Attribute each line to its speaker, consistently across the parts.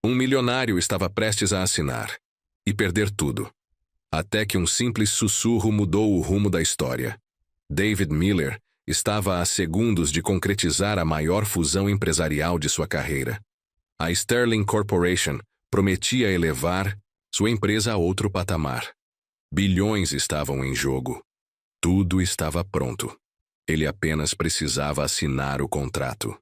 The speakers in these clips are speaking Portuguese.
Speaker 1: Um milionário estava prestes a assinar e perder tudo. Até que um simples sussurro mudou o rumo da história. David Miller estava a segundos de concretizar a maior fusão empresarial de sua carreira. A Sterling Corporation prometia elevar sua empresa a outro patamar. Bilhões estavam em jogo. Tudo estava pronto. Ele apenas precisava assinar o contrato.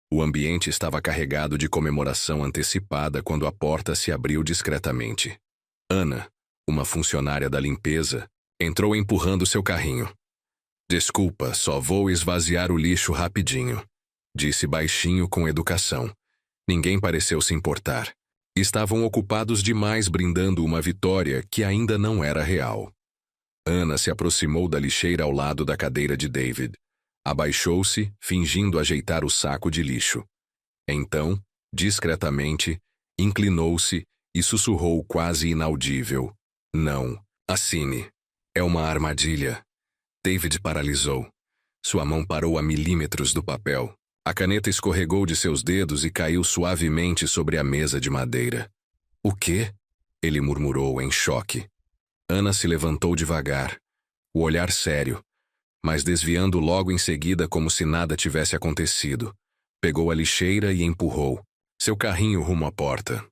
Speaker 1: O ambiente estava carregado de comemoração antecipada quando a porta se abriu discretamente. Anna, uma funcionária da limpeza, entrou empurrando seu carrinho. "Desculpa, só vou esvaziar o lixo rapidinho", disse baixinho com educação. Ninguém pareceu se importar. Estavam ocupados demais brindando uma vitória que ainda não era real. Anna se aproximou da lixeira ao lado da cadeira de David. Abaixou-se, fingindo ajeitar o saco de lixo. Então, discretamente, inclinou-se e sussurrou quase inaudível: "Não, assine. É uma armadilha." David paralisou. Sua mão parou a milímetros do papel. A caneta escorregou de seus dedos e caiu suavemente sobre a mesa de madeira. "O quê?" ele murmurou em choque. Anna se levantou devagar, o olhar sério, mas desviando logo em seguida como se nada tivesse acontecido. Pegou a lixeira e empurrou seu carrinho rumo à porta.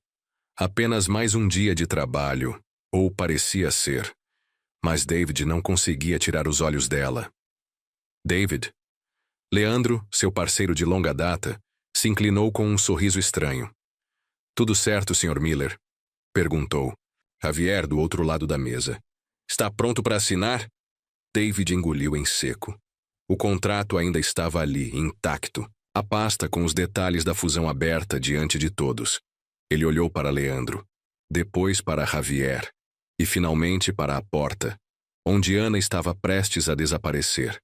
Speaker 1: Apenas mais um dia de trabalho, ou parecia ser. Mas David não conseguia tirar os olhos dela. "David?" Leandro, seu parceiro de longa data, se inclinou com um sorriso estranho. "Tudo certo, Sr. Miller?" perguntou. Javier, do outro lado da mesa. "Está pronto para assinar?" David engoliu em seco. O contrato ainda estava ali, intacto, a pasta com os detalhes da fusão aberta diante de todos. Ele olhou para Leandro, depois para Javier, e finalmente para a porta, onde Anna estava prestes a desaparecer.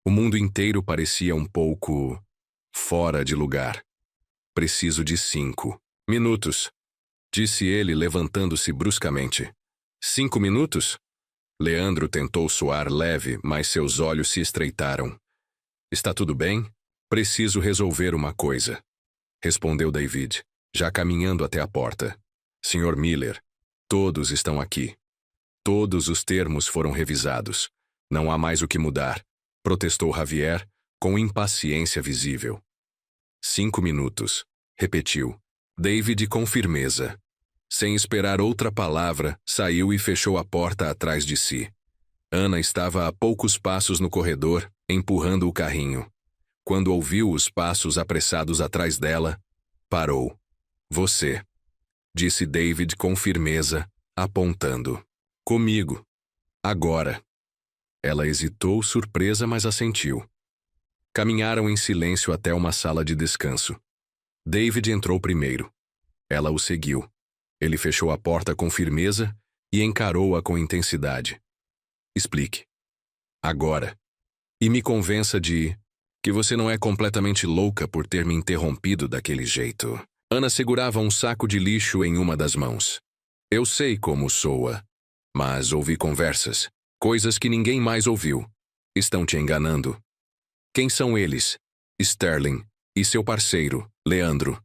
Speaker 1: O mundo inteiro parecia um pouco fora de lugar. "Preciso de 5 minutos", disse ele, levantando-se bruscamente. 5 minutos? Leandro tentou soar leve, mas seus olhos se estreitaram. "Está tudo bem? Preciso resolver uma coisa", respondeu David, já caminhando até a porta. "Sr. Miller, todos estão aqui. Todos os termos foram revisados. Não há mais o que mudar", protestou Javier, com impaciência visível. 5 minutos, repetiu. David com firmeza. Sem esperar outra palavra, saiu e fechou a porta atrás de si. Anna estava a poucos passos no corredor, empurrando o carrinho. Quando ouviu os passos apressados atrás dela, parou. "Você", disse David com firmeza, apontando. "Comigo. Agora." Ela hesitou, surpresa, mas assentiu. Caminharam em silêncio até uma sala de descanso. David entrou primeiro. Ela o seguiu. Ele fechou a porta com firmeza e encarou-a com intensidade. "Explique. Agora. E me convença de que você não é completamente louca por ter me interrompido daquele jeito." Anna segurava um saco de lixo em uma das mãos. "Eu sei como soa, mas ouvi conversas, coisas que ninguém mais ouviu. Estão te enganando." "Quem são eles?" "Sterling e seu parceiro, Leandro."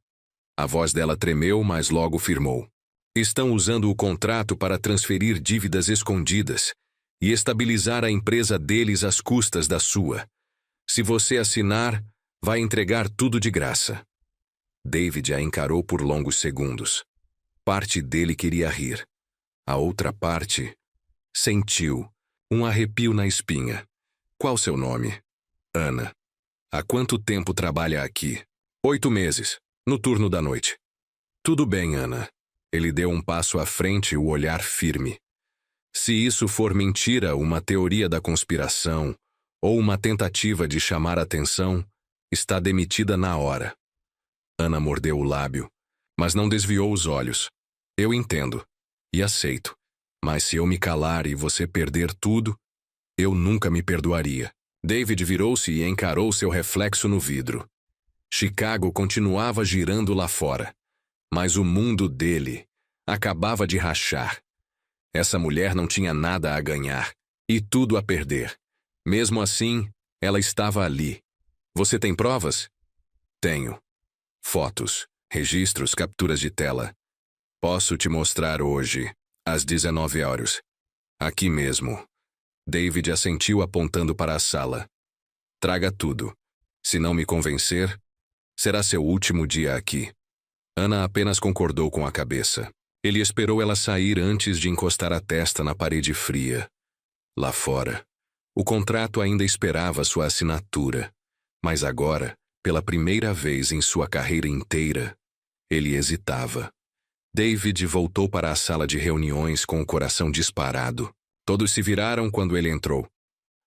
Speaker 1: A voz dela tremeu, mas logo firmou. "Estão usando o contrato para transferir dívidas escondidas e estabilizar a empresa deles às custas da sua. Se você assinar, vai entregar tudo de graça." David a encarou por longos segundos. Parte dele queria rir. A outra parte sentiu um arrepio na espinha. "Qual seu nome?" "Anna." "Há quanto tempo trabalha aqui?" 8 meses, no turno da noite." "Tudo bem, Anna." Ele deu um passo à frente, o olhar firme. "Se isso for mentira, uma teoria da conspiração, ou uma tentativa de chamar atenção, está demitida na hora." Anna mordeu o lábio, mas não desviou os olhos. "Eu entendo, e aceito. Mas se eu me calar e você perder tudo, eu nunca me perdoaria." David virou-se e encarou seu reflexo no vidro. Chicago continuava girando lá fora, mas o mundo dele acabava de rachar. Essa mulher não tinha nada a ganhar e tudo a perder. Mesmo assim, ela estava ali. "Você tem provas?" "Tenho. Fotos. registros, capturas de tela. Posso te mostrar hoje, às 19 horas. Aqui mesmo. David assentiu apontando para a sala. Traga tudo. Se não me convencer, será seu último dia aqui. Ana apenas concordou com a cabeça. Ele esperou ela sair antes de encostar a testa na parede fria. Lá fora, o contrato ainda esperava sua assinatura. Mas agora, pela primeira vez em sua carreira inteira, ele hesitava. David voltou para a sala de reuniões com o coração disparado. Todos se viraram quando ele entrou.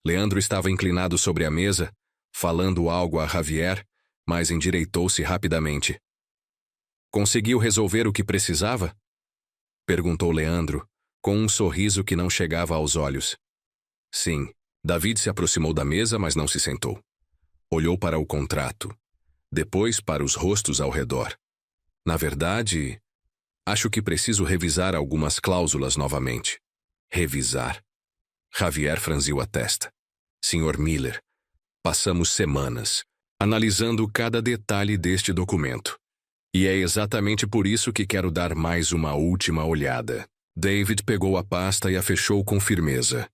Speaker 1: Leandro estava inclinado sobre a mesa, falando algo a Javier, mas endireitou-se rapidamente. Conseguiu resolver o que precisava? Perguntou Leandro, com um sorriso que não chegava aos olhos. Sim. David se aproximou da mesa, mas não se sentou. Olhou para o contrato. Depois para os rostos ao redor. Na verdade, acho que preciso revisar algumas cláusulas novamente. Revisar. Javier franziu a testa. Sr. Miller, passamos semanas analisando cada detalhe deste documento. E é exatamente por isso que quero dar mais uma última olhada. David pegou a pasta e a fechou com firmeza.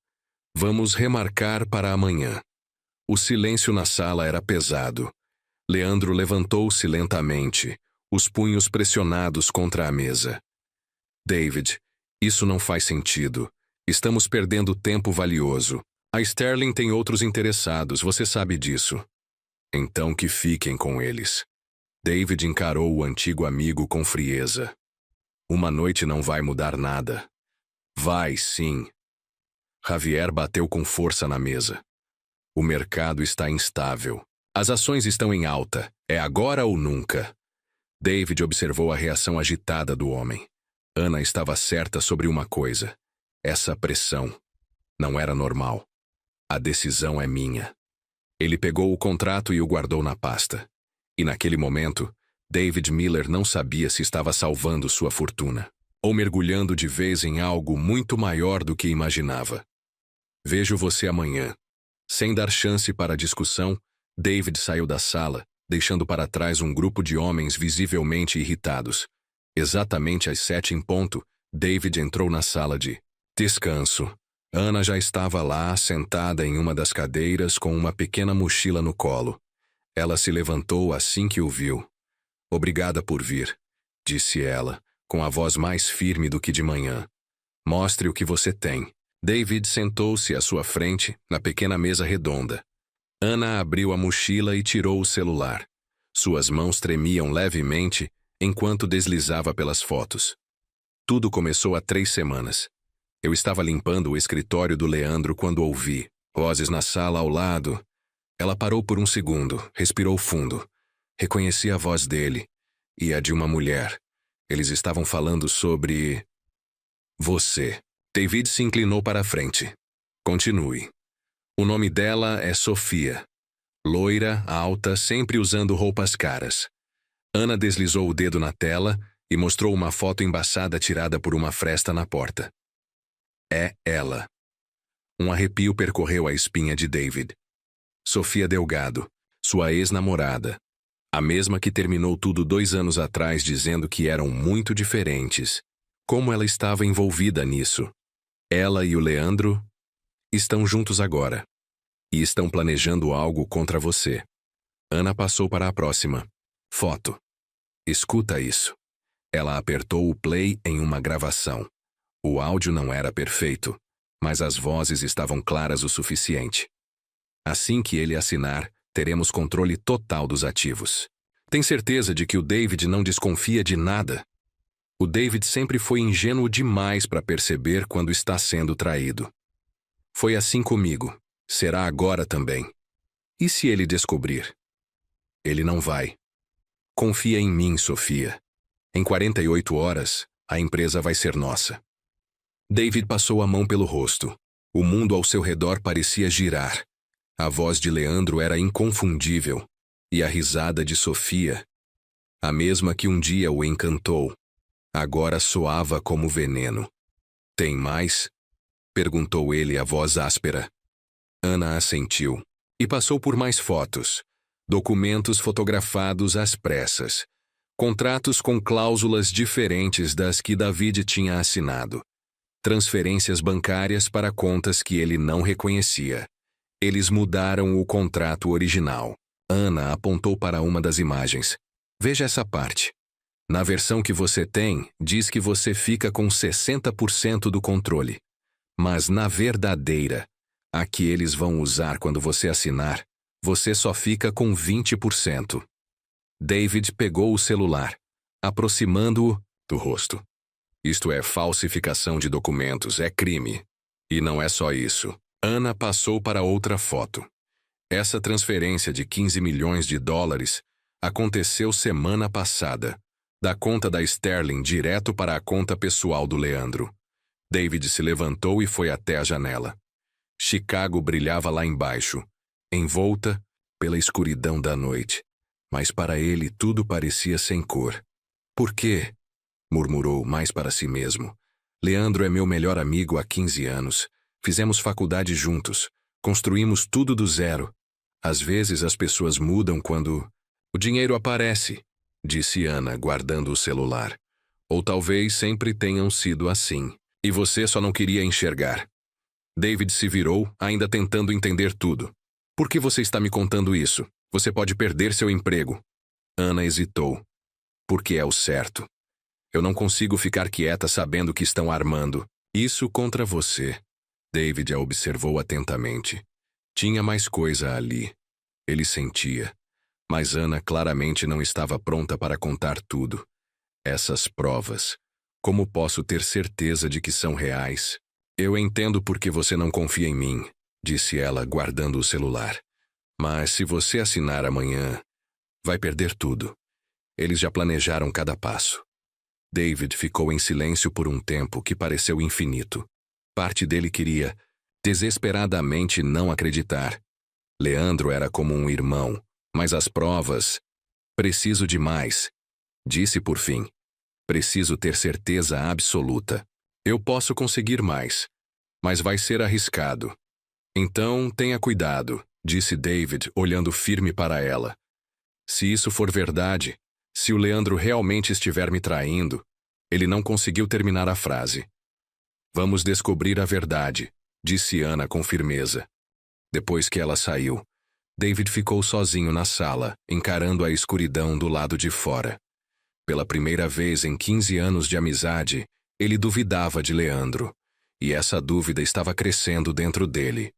Speaker 1: Vamos remarcar para amanhã. O silêncio na sala era pesado. Leandro levantou-se lentamente, os punhos pressionados contra a mesa. David, isso não faz sentido. Estamos perdendo tempo valioso. A Sterling tem outros interessados, você sabe disso. Então que fiquem com eles. David encarou o antigo amigo com frieza. Uma noite não vai mudar nada. Vai, sim. Javier bateu com força na mesa. O mercado está instável. As ações estão em alta. É agora ou nunca. David observou a reação agitada do homem. Ana estava certa sobre uma coisa. Essa pressão não era normal. A decisão é minha. Ele pegou o contrato e o guardou na pasta. E naquele momento, David Miller não sabia se estava salvando sua fortuna ou mergulhando de vez em algo muito maior do que imaginava. Vejo você amanhã. Sem dar chance para a discussão, David saiu da sala, deixando para trás um grupo de homens visivelmente irritados. Exatamente às 7 em ponto, David entrou na sala de descanso. Ana já estava lá, sentada em uma das cadeiras com uma pequena mochila no colo. Ela se levantou assim que o viu. Obrigada por vir, disse ela, com a voz mais firme do que de manhã. Mostre o que você tem. David sentou-se à sua frente, na pequena mesa redonda. Ana abriu a mochila e tirou o celular. Suas mãos tremiam levemente enquanto deslizava pelas fotos. Tudo começou há 3 semanas. Eu estava limpando o escritório do Leandro quando ouvi vozes na sala ao lado. Ela parou por um segundo, respirou fundo. Reconheci a voz dele e a de uma mulher. Eles estavam falando sobre você. David se inclinou para a frente. Continue. O nome dela é Sofia. Loira, alta, sempre usando roupas caras. Ana deslizou o dedo na tela e mostrou uma foto embaçada tirada por uma fresta na porta. É ela. Um arrepio percorreu a espinha de David. Sofia Delgado, sua ex-namorada. A mesma que terminou tudo 2 anos atrás dizendo que eram muito diferentes. Como ela estava envolvida nisso? Ela e o Leandro estão juntos agora. E estão planejando algo contra você. Ana passou para a próxima. Foto. Escuta isso. Ela apertou o play em uma gravação. O áudio não era perfeito, mas as vozes estavam claras o suficiente. Assim que ele assinar, teremos controle total dos ativos. Tem certeza de que o David não desconfia de nada? O David sempre foi ingênuo demais para perceber quando está sendo traído. Foi assim comigo. Será agora também. E se ele descobrir? Ele não vai. Confia em mim, Sofia. Em 48 horas, a empresa vai ser nossa. David passou a mão pelo rosto. O mundo ao seu redor parecia girar. A voz de Leandro era inconfundível. E a risada de Sofia, a mesma que um dia o encantou, agora soava como veneno. Tem mais? Perguntou ele a voz áspera. Ana assentiu. E passou por mais fotos. Documentos fotografados às pressas. Contratos com cláusulas diferentes das que David tinha assinado. Transferências bancárias para contas que ele não reconhecia. Eles mudaram o contrato original. Ana apontou para uma das imagens. Veja essa parte. Na versão que você tem, diz que você fica com 60% do controle. Mas na verdadeira, a que eles vão usar quando você assinar, você só fica com 20%. David pegou o celular, aproximando-o do rosto. Isto é falsificação de documentos, é crime. E não é só isso. Ana passou para outra foto. Essa transferência de 15 milhões de dólares aconteceu semana passada, da conta da Sterling direto para a conta pessoal do Leandro. David se levantou e foi até a janela. Chicago brilhava lá embaixo, envolta pela escuridão da noite. Mas para ele tudo parecia sem cor. Por quê? Murmurou mais para si mesmo. Leandro é meu melhor amigo há 15 anos. Fizemos faculdade juntos. Construímos tudo do zero. Às vezes as pessoas mudam quando o dinheiro aparece, disse Ana, guardando o celular. Ou talvez sempre tenham sido assim. E você só não queria enxergar. David se virou, ainda tentando entender tudo. Por que você está me contando isso? Você pode perder seu emprego. Ana hesitou. Porque é o certo. Eu não consigo ficar quieta sabendo que estão armando isso contra você. David a observou atentamente. Tinha mais coisa ali. Ele sentia. Mas Ana claramente não estava pronta para contar tudo. Essas provas. Como posso ter certeza de que são reais? Eu entendo por que você não confia em mim, disse ela, guardando o celular. Mas se você assinar amanhã, vai perder tudo. Eles já planejaram cada passo. David ficou em silêncio por um tempo que pareceu infinito. Parte dele queria, desesperadamente, não acreditar. Leandro era como um irmão, mas as provas... Preciso de mais, disse por fim. Preciso ter certeza absoluta. Eu posso conseguir mais, mas vai ser arriscado. Então, tenha cuidado, disse David, olhando firme para ela. Se isso for verdade, se o Leandro realmente estiver me traindo... Ele não conseguiu terminar a frase. Vamos descobrir a verdade, disse Ana com firmeza. Depois que ela saiu, David ficou sozinho na sala, encarando a escuridão do lado de fora. Pela primeira vez em 15 anos de amizade, ele duvidava de Leandro, e essa dúvida estava crescendo dentro dele.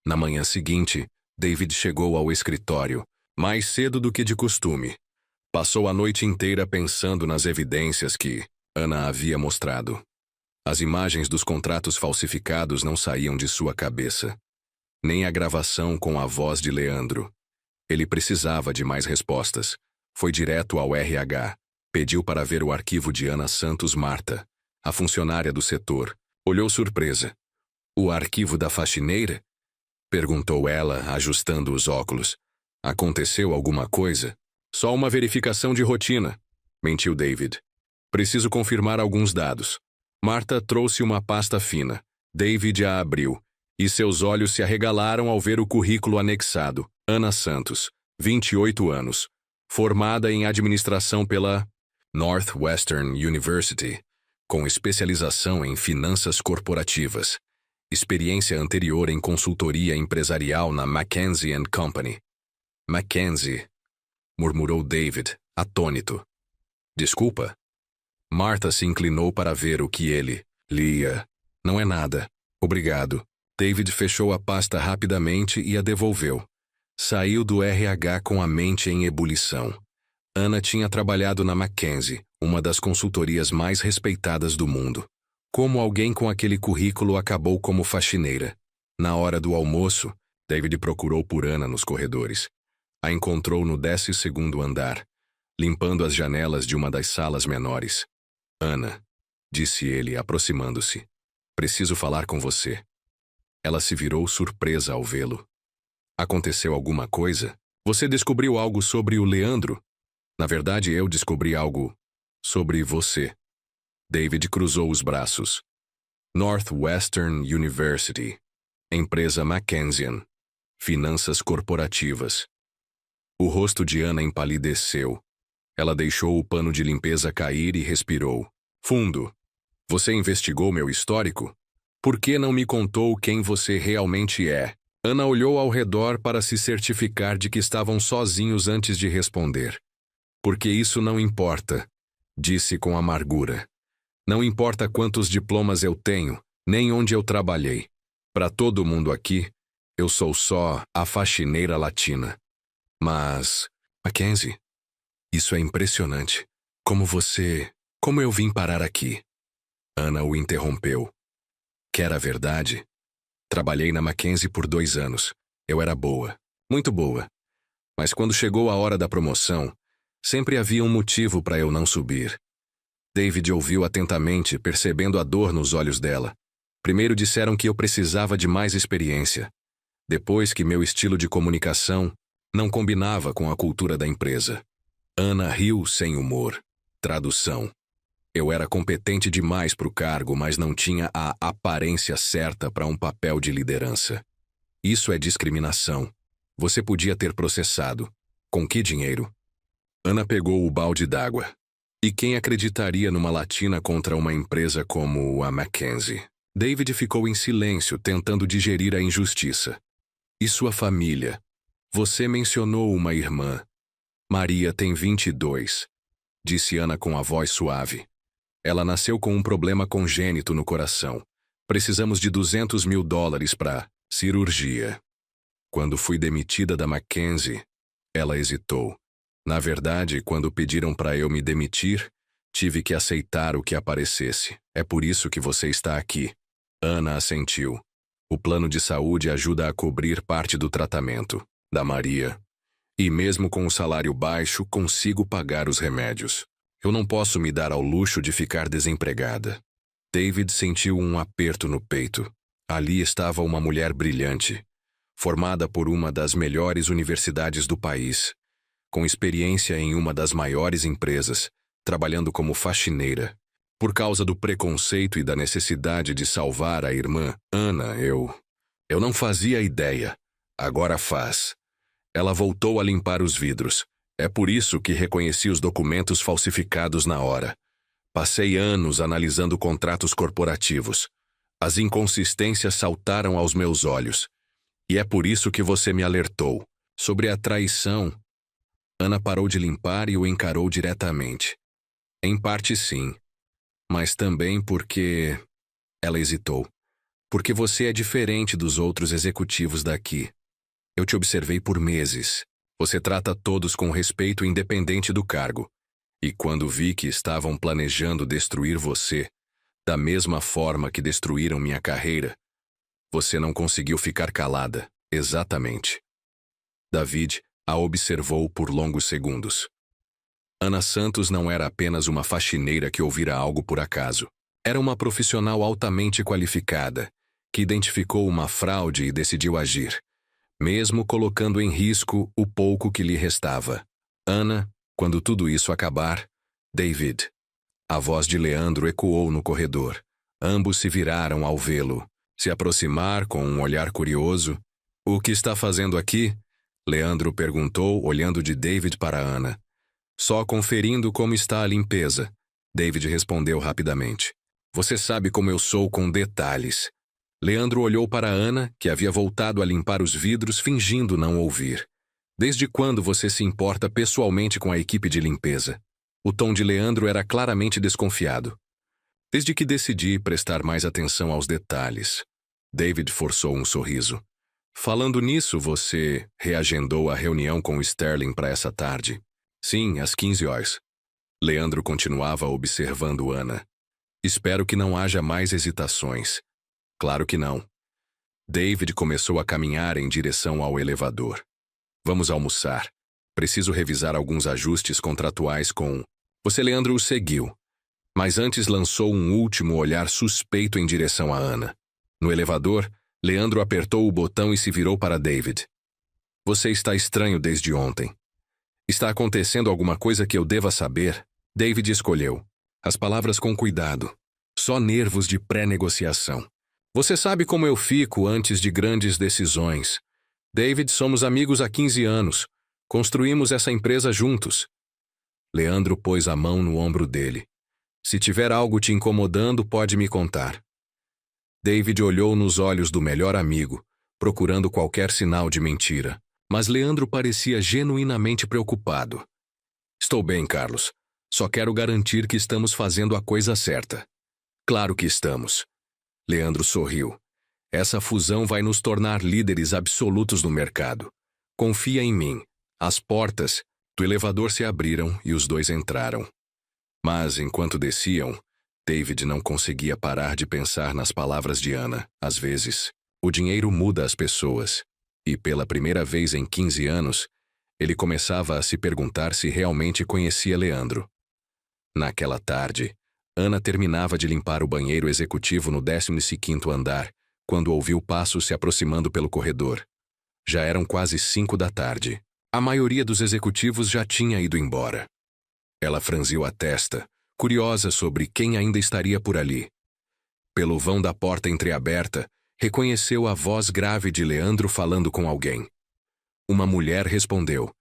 Speaker 1: Na manhã seguinte, David chegou ao escritório, mais cedo do que de costume. Passou a noite inteira pensando nas evidências que Ana havia mostrado. As imagens dos contratos falsificados não saíam de sua cabeça. Nem a gravação com a voz de Leandro. Ele precisava de mais respostas. Foi direto ao RH. Pediu para ver o arquivo de Ana Santos Marta, a funcionária do setor. Olhou surpresa. O arquivo da faxineira? Perguntou ela, ajustando os óculos. Aconteceu alguma coisa? Só uma verificação de rotina, mentiu David. Preciso confirmar alguns dados. Marta trouxe uma pasta fina. David a abriu, e seus olhos se arregalaram ao ver o currículo anexado. Ana Santos, 28 anos. Formada em administração pela Northwestern University, com especialização em finanças corporativas. Experiência anterior em consultoria empresarial na McKinsey & Company. McKinsey, murmurou David, atônito. Desculpa? Marta se inclinou para ver o que ele lia. Não é nada. Obrigado. David fechou a pasta rapidamente e a devolveu. Saiu do RH com a mente em ebulição. Ana tinha trabalhado na McKinsey, uma das consultorias mais respeitadas do mundo. Como alguém com aquele currículo acabou como faxineira? Na hora do almoço, David procurou por Ana nos corredores. A encontrou no 12º andar, limpando as janelas de uma das salas menores. Ana, disse ele, aproximando-se. Preciso falar com você. Ela se virou surpresa ao vê-lo. Aconteceu alguma coisa? Você descobriu algo sobre o Leandro? Na verdade, eu descobri algo sobre você. David cruzou os braços. Northwestern University. Empresa McKinsey. Finanças corporativas. O rosto de Ana empalideceu. Ela deixou o pano de limpeza cair e respirou fundo. Você investigou meu histórico? Por que não me contou quem você realmente é? Ana olhou ao redor para se certificar de que estavam sozinhos antes de responder. Porque isso não importa, disse com amargura. Não importa quantos diplomas eu tenho, nem onde eu trabalhei. Para todo mundo aqui, eu sou só a faxineira latina. Mas, Mackenzie, isso é impressionante. Como eu vim parar aqui? Ana o interrompeu. Quer a verdade? Trabalhei na Mackenzie por 2 anos. Eu era boa, muito boa. Mas quando chegou a hora da promoção, sempre havia um motivo para eu não subir. David ouviu atentamente, percebendo a dor nos olhos dela. Primeiro disseram que eu precisava de mais experiência. Depois que meu estilo de comunicação não combinava com a cultura da empresa. Ana riu sem humor. Tradução. Eu era competente demais para o cargo, mas não tinha a aparência certa para um papel de liderança. Isso é discriminação. Você podia ter processado. Com que dinheiro? Ana pegou o balde d'água. E quem acreditaria numa latina contra uma empresa como a Mackenzie? David ficou em silêncio, tentando digerir a injustiça. E sua família? Você mencionou uma irmã. Maria tem 22, disse Ana com a voz suave. Ela nasceu com um problema congênito no coração. Precisamos de $200 mil para cirurgia. Quando fui demitida da Mackenzie, ela hesitou. Na verdade, quando pediram para eu me demitir, tive que aceitar o que aparecesse. É por isso que você está aqui. Ana assentiu. O plano de saúde ajuda a cobrir parte do tratamento da Maria. E mesmo com o salário baixo, consigo pagar os remédios. Eu não posso me dar ao luxo de ficar desempregada. David sentiu um aperto no peito. Ali estava uma mulher brilhante, formada por uma das melhores universidades do país, com experiência em uma das maiores empresas, trabalhando como faxineira. Por causa do preconceito e da necessidade de salvar a irmã, Ana, eu não fazia ideia. Agora faz. Ela voltou a limpar os vidros. É por isso que reconheci os documentos falsificados na hora. Passei anos analisando contratos corporativos. As inconsistências saltaram aos meus olhos. E é por isso que você me alertou. Sobre a traição. Ana parou de limpar e o encarou diretamente. Em parte sim. Mas também porque... Ela hesitou. Porque você é diferente dos outros executivos daqui. Eu te observei por meses. Você trata todos com respeito independente do cargo. E quando vi que estavam planejando destruir você, da mesma forma que destruíram minha carreira, você não conseguiu ficar calada, exatamente. David a observou por longos segundos. Ana Santos não era apenas uma faxineira que ouvira algo por acaso. Era uma profissional altamente qualificada, que identificou uma fraude e decidiu agir, mesmo colocando em risco o pouco que lhe restava. Ana, quando tudo isso acabar, David. A voz de Leandro ecoou no corredor. Ambos se viraram ao vê-lo, se aproximar com um olhar curioso. O que está fazendo aqui? Leandro perguntou, olhando de David para Ana. Só conferindo como está a limpeza. David respondeu rapidamente. Você sabe como eu sou com detalhes. Leandro olhou para Ana, que havia voltado a limpar os vidros, fingindo não ouvir. Desde quando você se importa pessoalmente com a equipe de limpeza? O tom de Leandro era claramente desconfiado. Desde que decidi prestar mais atenção aos detalhes. David forçou um sorriso. Falando nisso, você reagendou a reunião com Sterling para essa tarde? Sim, às 15 horas. Leandro continuava observando Ana. Espero que não haja mais hesitações. Claro que não. David começou a caminhar em direção ao elevador. Vamos almoçar. Preciso revisar alguns ajustes contratuais com... Leandro o seguiu. Mas antes lançou um último olhar suspeito em direção a Ana. No elevador, Leandro apertou o botão e se virou para David. Você está estranho desde ontem. Está acontecendo alguma coisa que eu deva saber? David escolheu. As palavras com cuidado. Só nervos de pré-negociação. Você sabe como eu fico antes de grandes decisões. David, somos amigos há 15 anos. Construímos essa empresa juntos. Leandro pôs a mão no ombro dele. Se tiver algo te incomodando, pode me contar. David olhou nos olhos do melhor amigo, procurando qualquer sinal de mentira. Mas Leandro parecia genuinamente preocupado. Estou bem, Carlos. Só quero garantir que estamos fazendo a coisa certa. Claro que estamos. Leandro sorriu. Essa fusão vai nos tornar líderes absolutos no mercado. Confia em mim. As portas do elevador se abriram e os dois entraram. Mas, enquanto desciam, David não conseguia parar de pensar nas palavras de Ana. Às vezes, o dinheiro muda as pessoas. E, pela primeira vez em 15 anos, ele começava a se perguntar se realmente conhecia Leandro. Naquela tarde, Ana terminava de limpar o banheiro executivo no 15º andar, quando ouviu passos se aproximando pelo corredor. Já eram quase 5 da tarde. A maioria dos executivos já tinha ido embora. Ela franziu a testa, curiosa sobre quem ainda estaria por ali. Pelo vão da porta entreaberta, reconheceu a voz grave de Leandro falando com alguém. Uma mulher respondeu,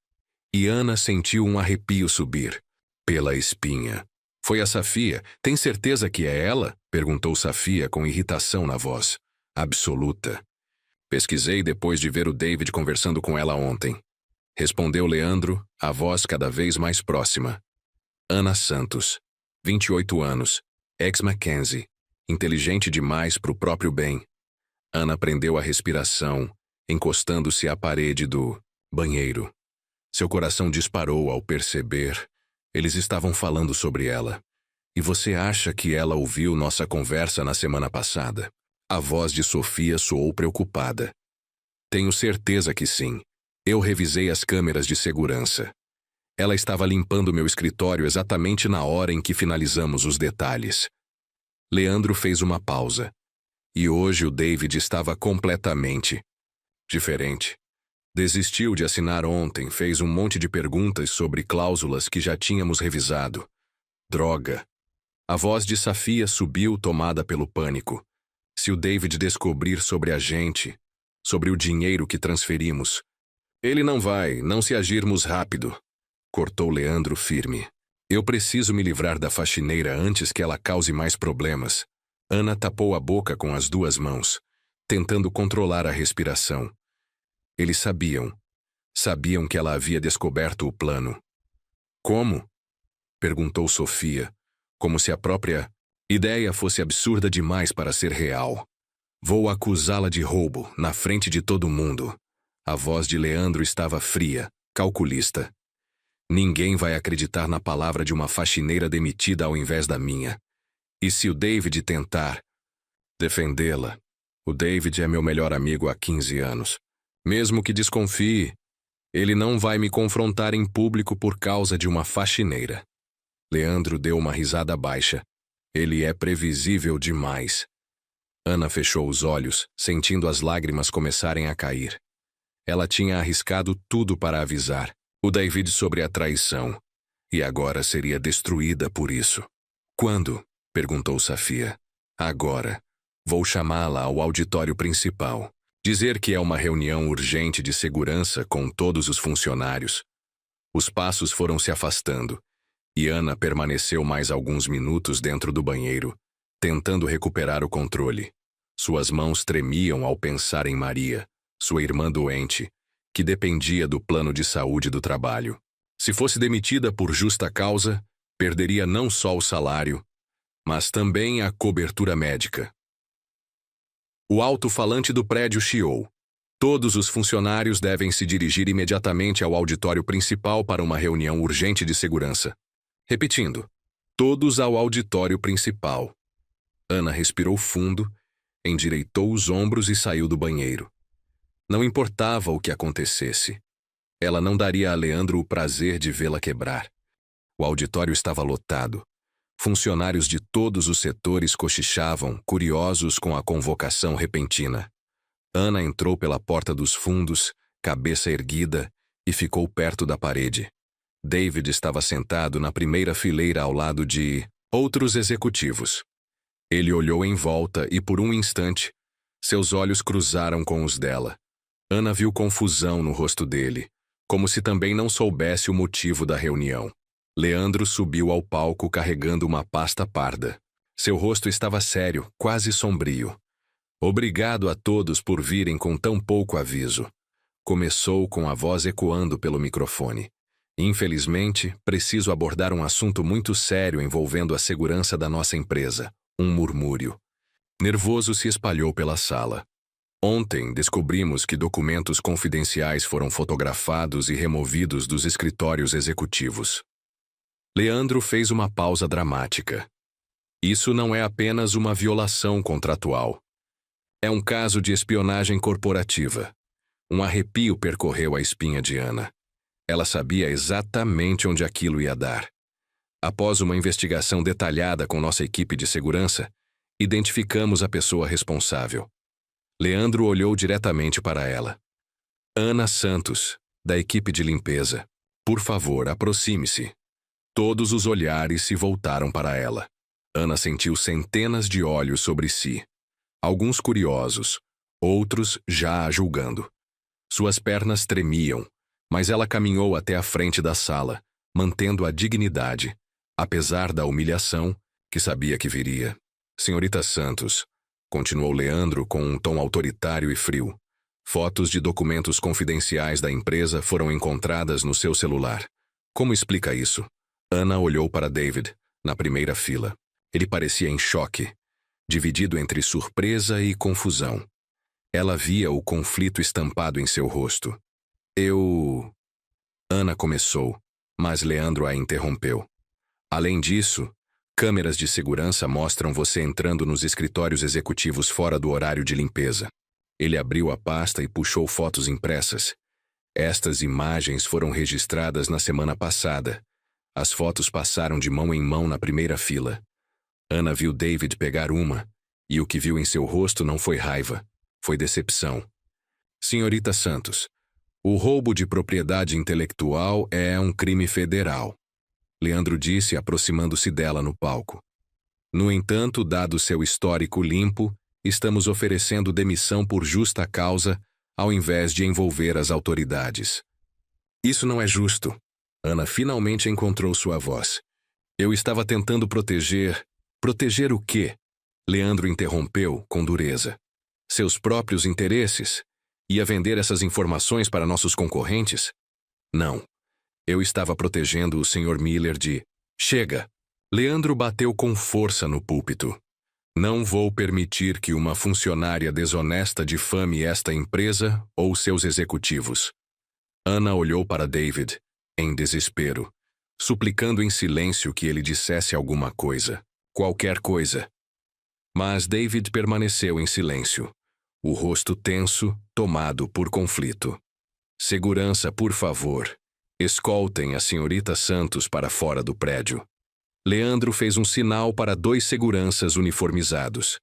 Speaker 1: e Ana sentiu um arrepio subir pela espinha. Foi a Safia. Tem certeza que é ela? Perguntou Safia com irritação na voz. Absoluta. Pesquisei depois de ver o David conversando com ela ontem. Respondeu Leandro, a voz cada vez mais próxima. Ana Santos, 28 anos, ex-Mackenzie, inteligente demais para o próprio bem. Ana prendeu a respiração, encostando-se à parede do banheiro. Seu coração disparou ao perceber. Eles estavam falando sobre ela. E você acha que ela ouviu nossa conversa na semana passada? A voz de Sofia soou preocupada. Tenho certeza que sim. Eu revisei as câmeras de segurança. Ela estava limpando meu escritório exatamente na hora em que finalizamos os detalhes. Leandro fez uma pausa. E hoje o David estava completamente diferente. Desistiu de assinar ontem, fez um monte de perguntas sobre cláusulas que já tínhamos revisado. Droga. A voz de Safia subiu, tomada pelo pânico. Se o David descobrir sobre a gente, sobre o dinheiro que transferimos, ele não vai, não se agirmos rápido. Cortou Leandro firme. Eu preciso me livrar da faxineira antes que ela cause mais problemas. Ana tapou a boca com as 2 mãos, tentando controlar a respiração. Eles sabiam que ela havia descoberto o plano. Como? Perguntou Sofia, como se a própria ideia fosse absurda demais para ser real. Vou acusá-la de roubo, na frente de todo mundo. A voz de Leandro estava fria, calculista. Ninguém vai acreditar na palavra de uma faxineira demitida ao invés da minha. E se o David tentar defendê-la? O David é meu melhor amigo há 15 anos. Mesmo que desconfie, ele não vai me confrontar em público por causa de uma faxineira. Leandro deu uma risada baixa. Ele é previsível demais. Ana fechou os olhos, sentindo as lágrimas começarem a cair. Ela tinha arriscado tudo para avisar o David sobre a traição, e agora seria destruída por isso. Quando? Perguntou Safia. Agora. Vou chamá-la ao auditório principal. Dizer que é uma reunião urgente de segurança com todos os funcionários. Os passos foram se afastando, e Ana permaneceu mais alguns minutos dentro do banheiro, tentando recuperar o controle. Suas mãos tremiam ao pensar em Maria, sua irmã doente, que dependia do plano de saúde do trabalho. Se fosse demitida por justa causa, perderia não só o salário, mas também a cobertura médica. O alto-falante do prédio chiou. Todos os funcionários devem se dirigir imediatamente ao auditório principal para uma reunião urgente de segurança. Repetindo, todos ao auditório principal. Ana respirou fundo, endireitou os ombros e saiu do banheiro. Não importava o que acontecesse. Ela não daria a Leandro o prazer de vê-la quebrar. O auditório estava lotado. Funcionários de todos os setores cochichavam, curiosos com a convocação repentina. Ana entrou pela porta dos fundos, cabeça erguida, e ficou perto da parede. David estava sentado na primeira fileira ao lado de outros executivos. Ele olhou em volta e, por um instante, seus olhos cruzaram com os dela. Ana viu confusão no rosto dele, como se também não soubesse o motivo da reunião. Leandro subiu ao palco carregando uma pasta parda. Seu rosto estava sério, quase sombrio. Obrigado a todos por virem com tão pouco aviso. Começou com a voz ecoando pelo microfone. Infelizmente, preciso abordar um assunto muito sério envolvendo a segurança da nossa empresa. Um murmúrio nervoso se espalhou pela sala. Ontem descobrimos que documentos confidenciais foram fotografados e removidos dos escritórios executivos. Leandro fez uma pausa dramática. Isso não é apenas uma violação contratual. É um caso de espionagem corporativa. Um arrepio percorreu a espinha de Ana. Ela sabia exatamente onde aquilo ia dar. Após uma investigação detalhada com nossa equipe de segurança, identificamos a pessoa responsável. Leandro olhou diretamente para ela. Ana Santos, da equipe de limpeza. Por favor, aproxime-se. Todos os olhares se voltaram para ela. Ana sentiu centenas de olhos sobre si. Alguns curiosos, outros já a julgando. Suas pernas tremiam, mas ela caminhou até a frente da sala, mantendo a dignidade, apesar da humilhação que sabia que viria. Senhorita Santos, continuou Leandro com um tom autoritário e frio. Fotos de documentos confidenciais da empresa foram encontradas no seu celular. Como explica isso? Ana olhou para David, na primeira fila. Ele parecia em choque, dividido entre surpresa e confusão. Ela via o conflito estampado em seu rosto. Ana começou, mas Leandro a interrompeu. Além disso, câmeras de segurança mostram você entrando nos escritórios executivos fora do horário de limpeza. Ele abriu a pasta e puxou fotos impressas. Estas imagens foram registradas na semana passada. As fotos passaram de mão em mão na primeira fila. Ana viu David pegar uma, e o que viu em seu rosto não foi raiva, foi decepção. Senhorita Santos, o roubo de propriedade intelectual é um crime federal, Leandro disse, aproximando-se dela no palco. No entanto, dado seu histórico limpo, estamos oferecendo demissão por justa causa, ao invés de envolver as autoridades. Isso não é justo. Ana finalmente encontrou sua voz. Eu estava tentando proteger... Proteger o quê? Leandro interrompeu com dureza. Seus próprios interesses? Ia vender essas informações para nossos concorrentes? Não. Eu estava protegendo o Sr. Miller de... Chega! Leandro bateu com força no púlpito. Não vou permitir que uma funcionária desonesta difame esta empresa ou seus executivos. Ana olhou para David, em desespero, suplicando em silêncio que ele dissesse alguma coisa. Qualquer coisa. Mas David permaneceu em silêncio, o rosto tenso, tomado por conflito. Segurança, por favor. Escoltem a senhorita Santos para fora do prédio. Leandro fez um sinal para 2 seguranças uniformizados.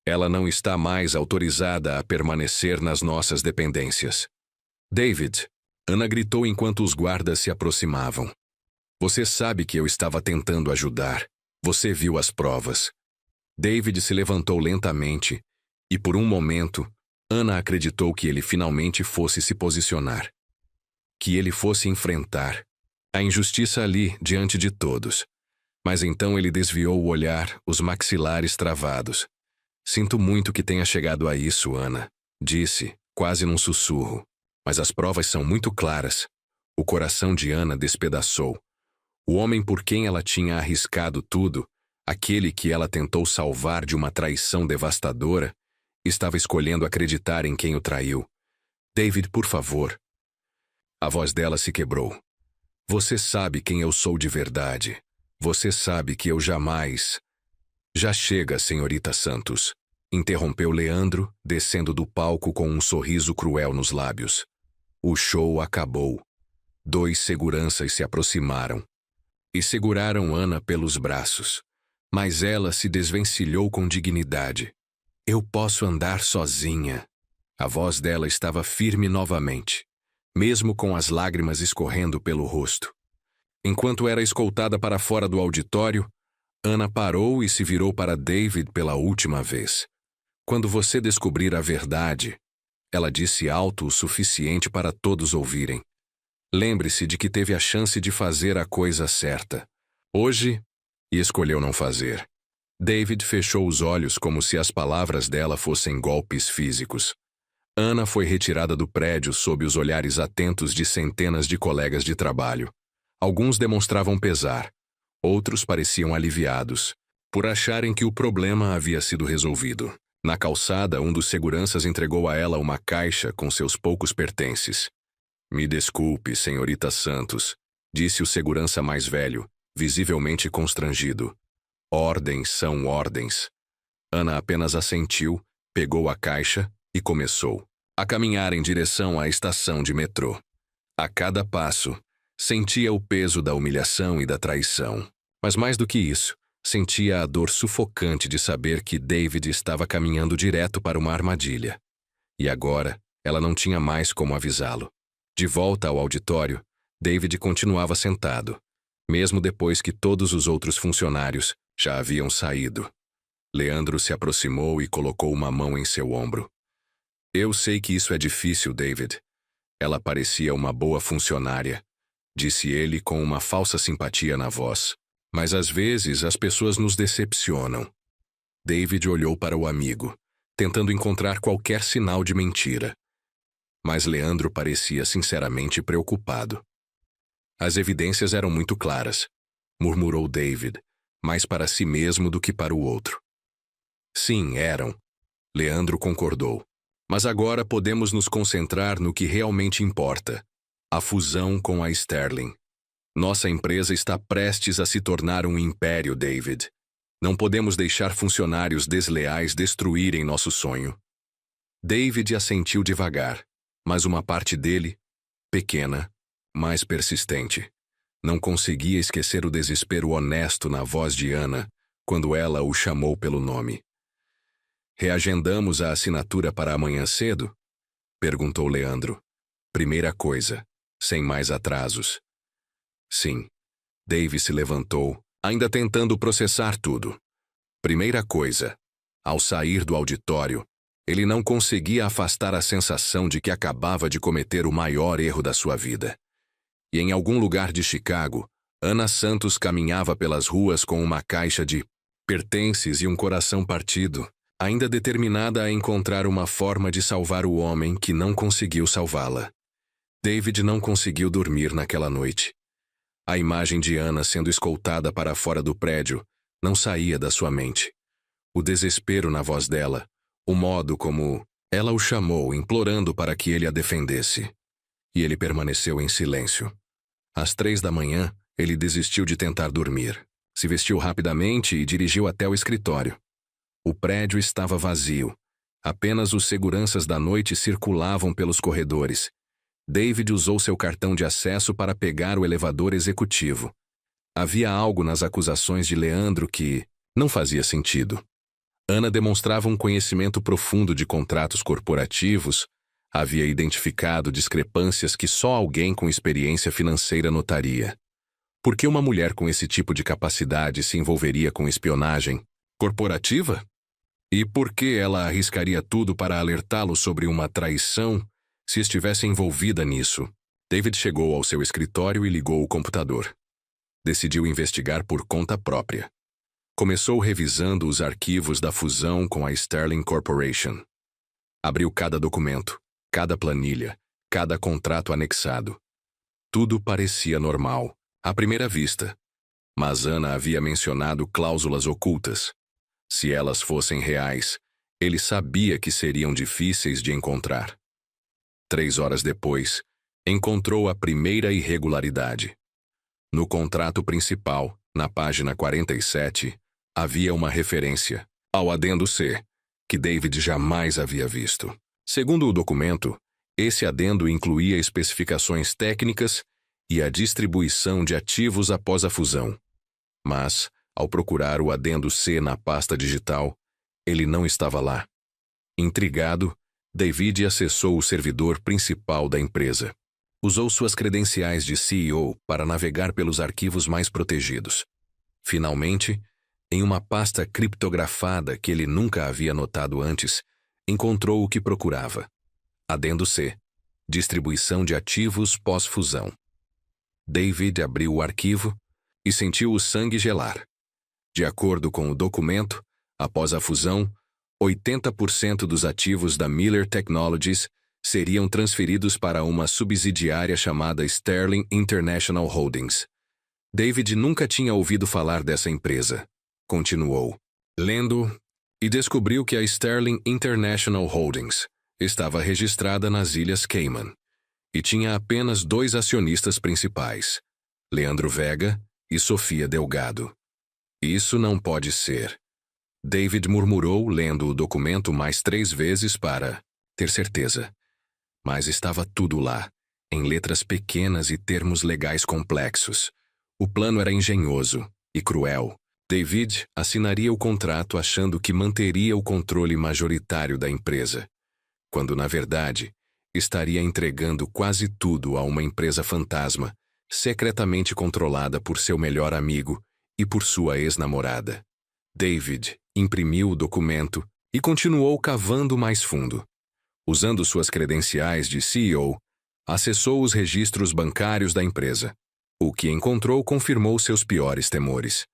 Speaker 1: Ela não está mais autorizada a permanecer nas nossas dependências. David, Ana gritou enquanto os guardas se aproximavam. Você sabe que eu estava tentando ajudar. Você viu as provas. David se levantou lentamente, e por um momento, Ana acreditou que ele finalmente fosse se posicionar. Que ele fosse enfrentar a injustiça ali, diante de todos. Mas então ele desviou o olhar, os maxilares travados. Sinto muito que tenha chegado a isso, Ana, disse, quase num sussurro. Mas as provas são muito claras. O coração de Ana despedaçou. O homem por quem ela tinha arriscado tudo, aquele que ela tentou salvar de uma traição devastadora, estava escolhendo acreditar em quem o traiu. David, por favor. A voz dela se quebrou. Você sabe quem eu sou de verdade. Você sabe que eu jamais... Já chega, senhorita Santos, interrompeu Leandro, descendo do palco com um sorriso cruel nos lábios. O show acabou. 2 seguranças se aproximaram e seguraram Ana pelos braços. Mas ela se desvencilhou com dignidade. Eu posso andar sozinha. A voz dela estava firme novamente, mesmo com as lágrimas escorrendo pelo rosto. Enquanto era escoltada para fora do auditório, Ana parou e se virou para David pela última vez. Quando você descobrir a verdade, ela disse alto o suficiente para todos ouvirem. Lembre-se de que teve a chance de fazer a coisa certa. Hoje, e escolheu não fazer. David fechou os olhos como se as palavras dela fossem golpes físicos. Ana foi retirada do prédio sob os olhares atentos de centenas de colegas de trabalho. Alguns demonstravam pesar. Outros pareciam aliviados, por acharem que o problema havia sido resolvido. Na calçada, um dos seguranças entregou a ela uma caixa com seus poucos pertences. Me desculpe, senhorita Santos, disse o segurança mais velho, visivelmente constrangido. Ordens são ordens. Ana apenas assentiu, pegou a caixa e começou a caminhar em direção à estação de metrô. A cada passo, sentia o peso da humilhação e da traição. Mas mais do que isso, sentia a dor sufocante de saber que David estava caminhando direto para uma armadilha. E agora, ela não tinha mais como avisá-lo. De volta ao auditório, David continuava sentado, mesmo depois que todos os outros funcionários já haviam saído. Leandro se aproximou e colocou uma mão em seu ombro. Eu sei que isso é difícil, David. Ela parecia uma boa funcionária, disse ele com uma falsa simpatia na voz. Mas às vezes as pessoas nos decepcionam. David olhou para o amigo, tentando encontrar qualquer sinal de mentira. Mas Leandro parecia sinceramente preocupado. As evidências eram muito claras, murmurou David, mais para si mesmo do que para o outro. Sim, eram. Leandro concordou. Mas agora podemos nos concentrar no que realmente importa: a fusão com a Sterling. Nossa empresa está prestes a se tornar um império, David. Não podemos deixar funcionários desleais destruírem nosso sonho. David assentiu devagar, mas uma parte dele, pequena, mas persistente, não conseguia esquecer o desespero honesto na voz de Ana quando ela o chamou pelo nome. Reagendamos a assinatura para amanhã cedo? Perguntou Leandro. Primeira coisa, sem mais atrasos. Sim. Dave se levantou, ainda tentando processar tudo. Primeira coisa. Ao sair do auditório, ele não conseguia afastar a sensação de que acabava de cometer o maior erro da sua vida. E em algum lugar de Chicago, Ana Santos caminhava pelas ruas com uma caixa de pertences e um coração partido, ainda determinada a encontrar uma forma de salvar o homem que não conseguiu salvá-la. David não conseguiu dormir naquela noite. A imagem de Ana sendo escoltada para fora do prédio não saía da sua mente. O desespero na voz dela, o modo como ela o chamou, implorando para que ele a defendesse. E ele permaneceu em silêncio. Às 3 da manhã, ele desistiu de tentar dormir. Se vestiu rapidamente e dirigiu até o escritório. O prédio estava vazio. Apenas os seguranças da noite circulavam pelos corredores. David usou seu cartão de acesso para pegar o elevador executivo. Havia algo nas acusações de Leandro que não fazia sentido. Ana demonstrava um conhecimento profundo de contratos corporativos, havia identificado discrepâncias que só alguém com experiência financeira notaria. Por que uma mulher com esse tipo de capacidade se envolveria com espionagem corporativa? E por que ela arriscaria tudo para alertá-lo sobre uma traição se estivesse envolvida nisso? David chegou ao seu escritório e ligou o computador. Decidiu investigar por conta própria. Começou revisando os arquivos da fusão com a Sterling Corporation. Abriu cada documento, cada planilha, cada contrato anexado. Tudo parecia normal, à primeira vista. Mas Ana havia mencionado cláusulas ocultas. Se elas fossem reais, ele sabia que seriam difíceis de encontrar. 3 horas depois, encontrou a primeira irregularidade. No contrato principal, na página 47, havia uma referência ao adendo C, que David jamais havia visto. Segundo o documento, esse adendo incluía especificações técnicas e a distribuição de ativos após a fusão. Mas, ao procurar o adendo C na pasta digital, ele não estava lá. Intrigado, David acessou o servidor principal da empresa. Usou suas credenciais de CEO para navegar pelos arquivos mais protegidos. Finalmente, em uma pasta criptografada que ele nunca havia notado antes, encontrou o que procurava. Adendo C. Distribuição de ativos pós-fusão. David abriu o arquivo e sentiu o sangue gelar. De acordo com o documento, após a fusão, 80% dos ativos da Miller Technologies seriam transferidos para uma subsidiária chamada Sterling International Holdings. David nunca tinha ouvido falar dessa empresa. Continuou lendo e descobriu que a Sterling International Holdings estava registrada nas Ilhas Cayman e tinha apenas 2 acionistas principais, Leandro Vega e Sofia Delgado. Isso não pode ser. David murmurou, lendo o documento mais 3 vezes para ter certeza. Mas estava tudo lá, em letras pequenas e termos legais complexos. O plano era engenhoso e cruel. David assinaria o contrato achando que manteria o controle majoritário da empresa, quando, na verdade, estaria entregando quase tudo a uma empresa fantasma, secretamente controlada por seu melhor amigo e por sua ex-namorada. David imprimiu o documento e continuou cavando mais fundo. Usando suas credenciais de CEO, acessou os registros bancários da empresa. O que encontrou confirmou seus piores temores.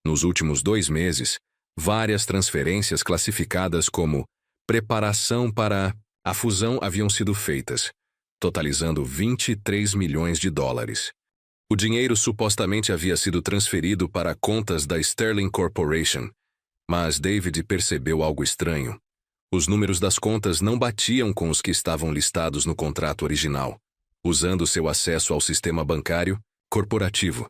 Speaker 1: Nos últimos 2 meses, várias transferências classificadas como preparação para a fusão haviam sido feitas, totalizando 23 milhões de dólares. O dinheiro supostamente havia sido transferido para contas da Sterling Corporation, mas David percebeu algo estranho. Os números das contas não batiam com os que estavam listados no contrato original. Usando seu acesso ao sistema bancário corporativo,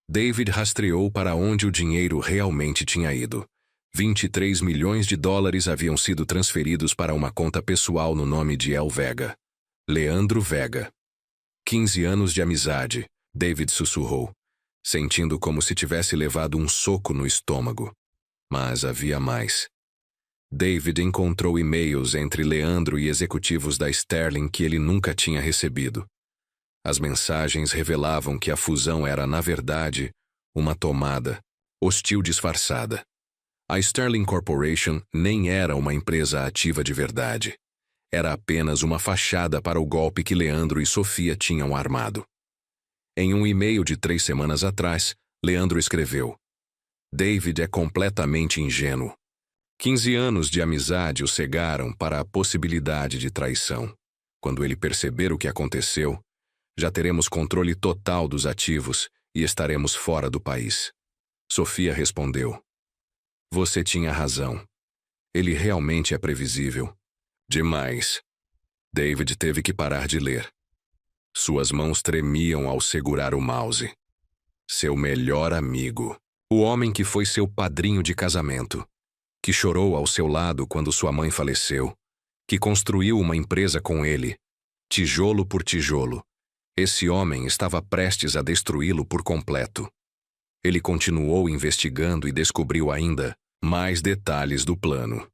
Speaker 1: David rastreou para onde o dinheiro realmente tinha ido. 23 milhões de dólares haviam sido transferidos para uma conta pessoal no nome de El Vega. Leandro Vega. 15 anos de amizade, David sussurrou, sentindo como se tivesse levado um soco no estômago. Mas havia mais. David encontrou e-mails entre Leandro e executivos da Sterling que ele nunca tinha recebido. As mensagens revelavam que a fusão era, na verdade, uma tomada, hostil disfarçada. A Sterling Corporation nem era uma empresa ativa de verdade. Era apenas uma fachada para o golpe que Leandro e Sofia tinham armado. Em um e-mail de 3 semanas atrás, Leandro escreveu: David é completamente ingênuo. 15 anos de amizade o cegaram para a possibilidade de traição. Quando ele perceber o que aconteceu, já teremos controle total dos ativos e estaremos fora do país. Sofia respondeu: Você tinha razão. Ele realmente é previsível. Demais. David teve que parar de ler. Suas mãos tremiam ao segurar o mouse. Seu melhor amigo. O homem que foi seu padrinho de casamento. Que chorou ao seu lado quando sua mãe faleceu. Que construiu uma empresa com ele. Tijolo por tijolo. Esse homem estava prestes a destruí-lo por completo. Ele continuou investigando e descobriu ainda mais detalhes do plano.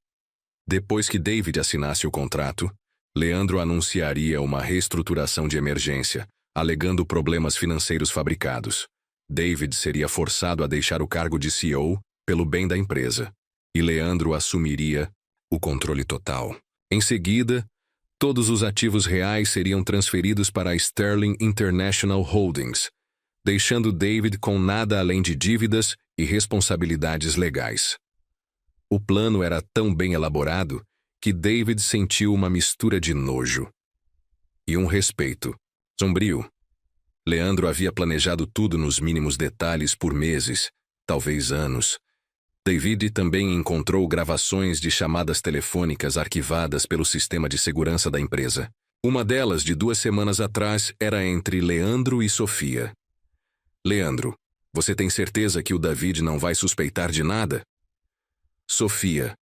Speaker 1: Depois que David assinasse o contrato, Leandro anunciaria uma reestruturação de emergência, alegando problemas financeiros fabricados. David seria forçado a deixar o cargo de CEO pelo bem da empresa, e Leandro assumiria o controle total. Em seguida, todos os ativos reais seriam transferidos para a Sterling International Holdings, deixando David com nada além de dívidas e responsabilidades legais. O plano era tão bem elaborado que David sentiu uma mistura de nojo e um respeito sombrio. Leandro havia planejado tudo nos mínimos detalhes por meses, talvez anos. David também encontrou gravações de chamadas telefônicas arquivadas pelo sistema de segurança da empresa. Uma delas, de 2 semanas atrás, era entre Leandro e Sofia. Leandro, você tem certeza que o David não vai suspeitar de nada? Sofia,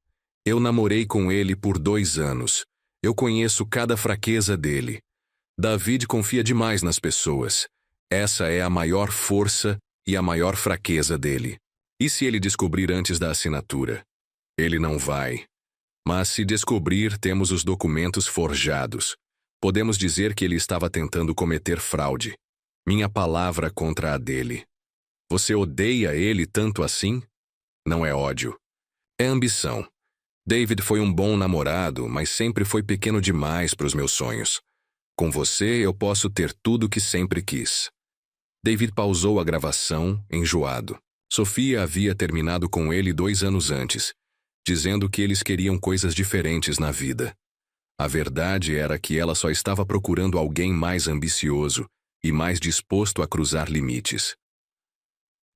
Speaker 1: eu namorei com ele por 2 anos. Eu conheço cada fraqueza dele. David confia demais nas pessoas. Essa é a maior força e a maior fraqueza dele. E se ele descobrir antes da assinatura? Ele não vai. Mas se descobrir, temos os documentos forjados. Podemos dizer que ele estava tentando cometer fraude. Minha palavra contra a dele. Você odeia ele tanto assim? Não é ódio. É ambição. David foi um bom namorado, mas sempre foi pequeno demais para os meus sonhos. Com você, eu posso ter tudo o que sempre quis. David pausou a gravação, enjoado. Sofia havia terminado com ele 2 anos antes, dizendo que eles queriam coisas diferentes na vida. A verdade era que ela só estava procurando alguém mais ambicioso e mais disposto a cruzar limites.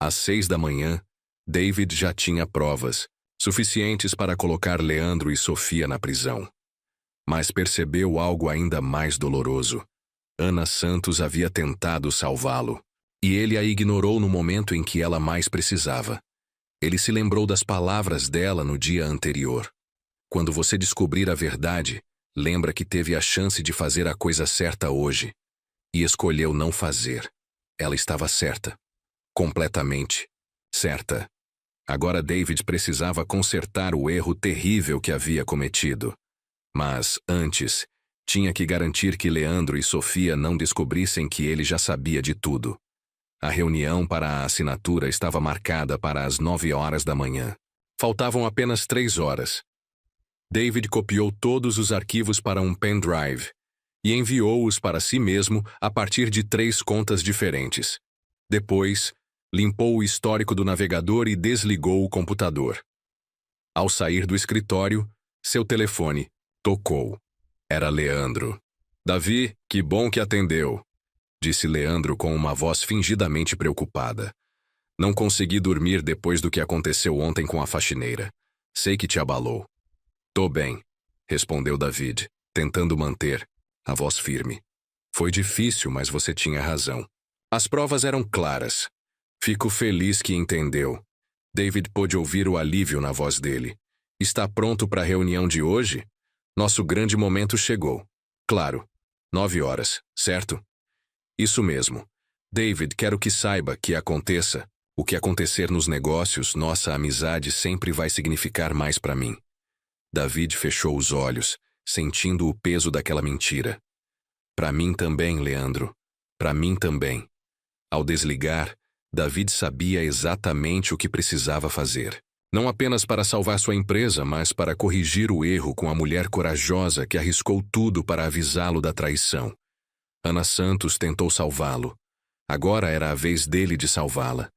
Speaker 1: Às 6 da manhã, David já tinha provas, suficientes para colocar Leandro e Sofia na prisão. Mas percebeu algo ainda mais doloroso. Ana Santos havia tentado salvá-lo, e ele a ignorou no momento em que ela mais precisava. Ele se lembrou das palavras dela no dia anterior. Quando você descobrir a verdade, lembra que teve a chance de fazer a coisa certa hoje, e escolheu não fazer. Ela estava certa. Completamente certa. Agora David precisava consertar o erro terrível que havia cometido. Mas, antes, tinha que garantir que Leandro e Sofia não descobrissem que ele já sabia de tudo. A reunião para a assinatura estava marcada para as 9 horas da manhã. Faltavam apenas 3 horas. David copiou todos os arquivos para um pendrive e enviou-os para si mesmo a partir de 3 contas diferentes. Depois, limpou o histórico do navegador e desligou o computador. Ao sair do escritório, seu telefone tocou. Era Leandro. "Davi, que bom que atendeu", disse Leandro com uma voz fingidamente preocupada. "Não consegui dormir depois do que aconteceu ontem com a faxineira. Sei que te abalou." "Tô bem", respondeu David, tentando manter a voz firme. "Foi difícil, mas você tinha razão. As provas eram claras. Fico feliz que entendeu." David pôde ouvir o alívio na voz dele. "Está pronto para a reunião de hoje? Nosso grande momento chegou. Claro, 9 horas, certo?" "Isso mesmo. David, quero que saiba que aconteça o que acontecer nos negócios, nossa amizade sempre vai significar mais para mim." David fechou os olhos, sentindo o peso daquela mentira. "Para mim também, Leandro. Para mim também." Ao desligar, David sabia exatamente o que precisava fazer. Não apenas para salvar sua empresa, mas para corrigir o erro com a mulher corajosa que arriscou tudo para avisá-lo da traição. Ana Santos tentou salvá-lo. Agora era a vez dele de salvá-la.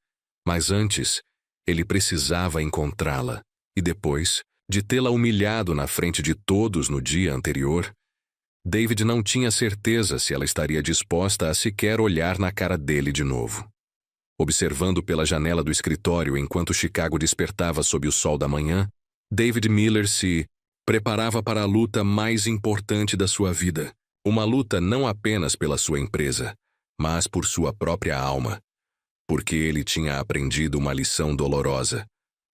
Speaker 1: Mas antes, ele precisava encontrá-la. E depois de tê-la humilhado na frente de todos no dia anterior, David não tinha certeza se ela estaria disposta a sequer olhar na cara dele de novo. Observando pela janela do escritório enquanto Chicago despertava sob o sol da manhã, David Miller se preparava para a luta mais importante da sua vida. Uma luta não apenas pela sua empresa, mas por sua própria alma. Porque ele tinha aprendido uma lição dolorosa.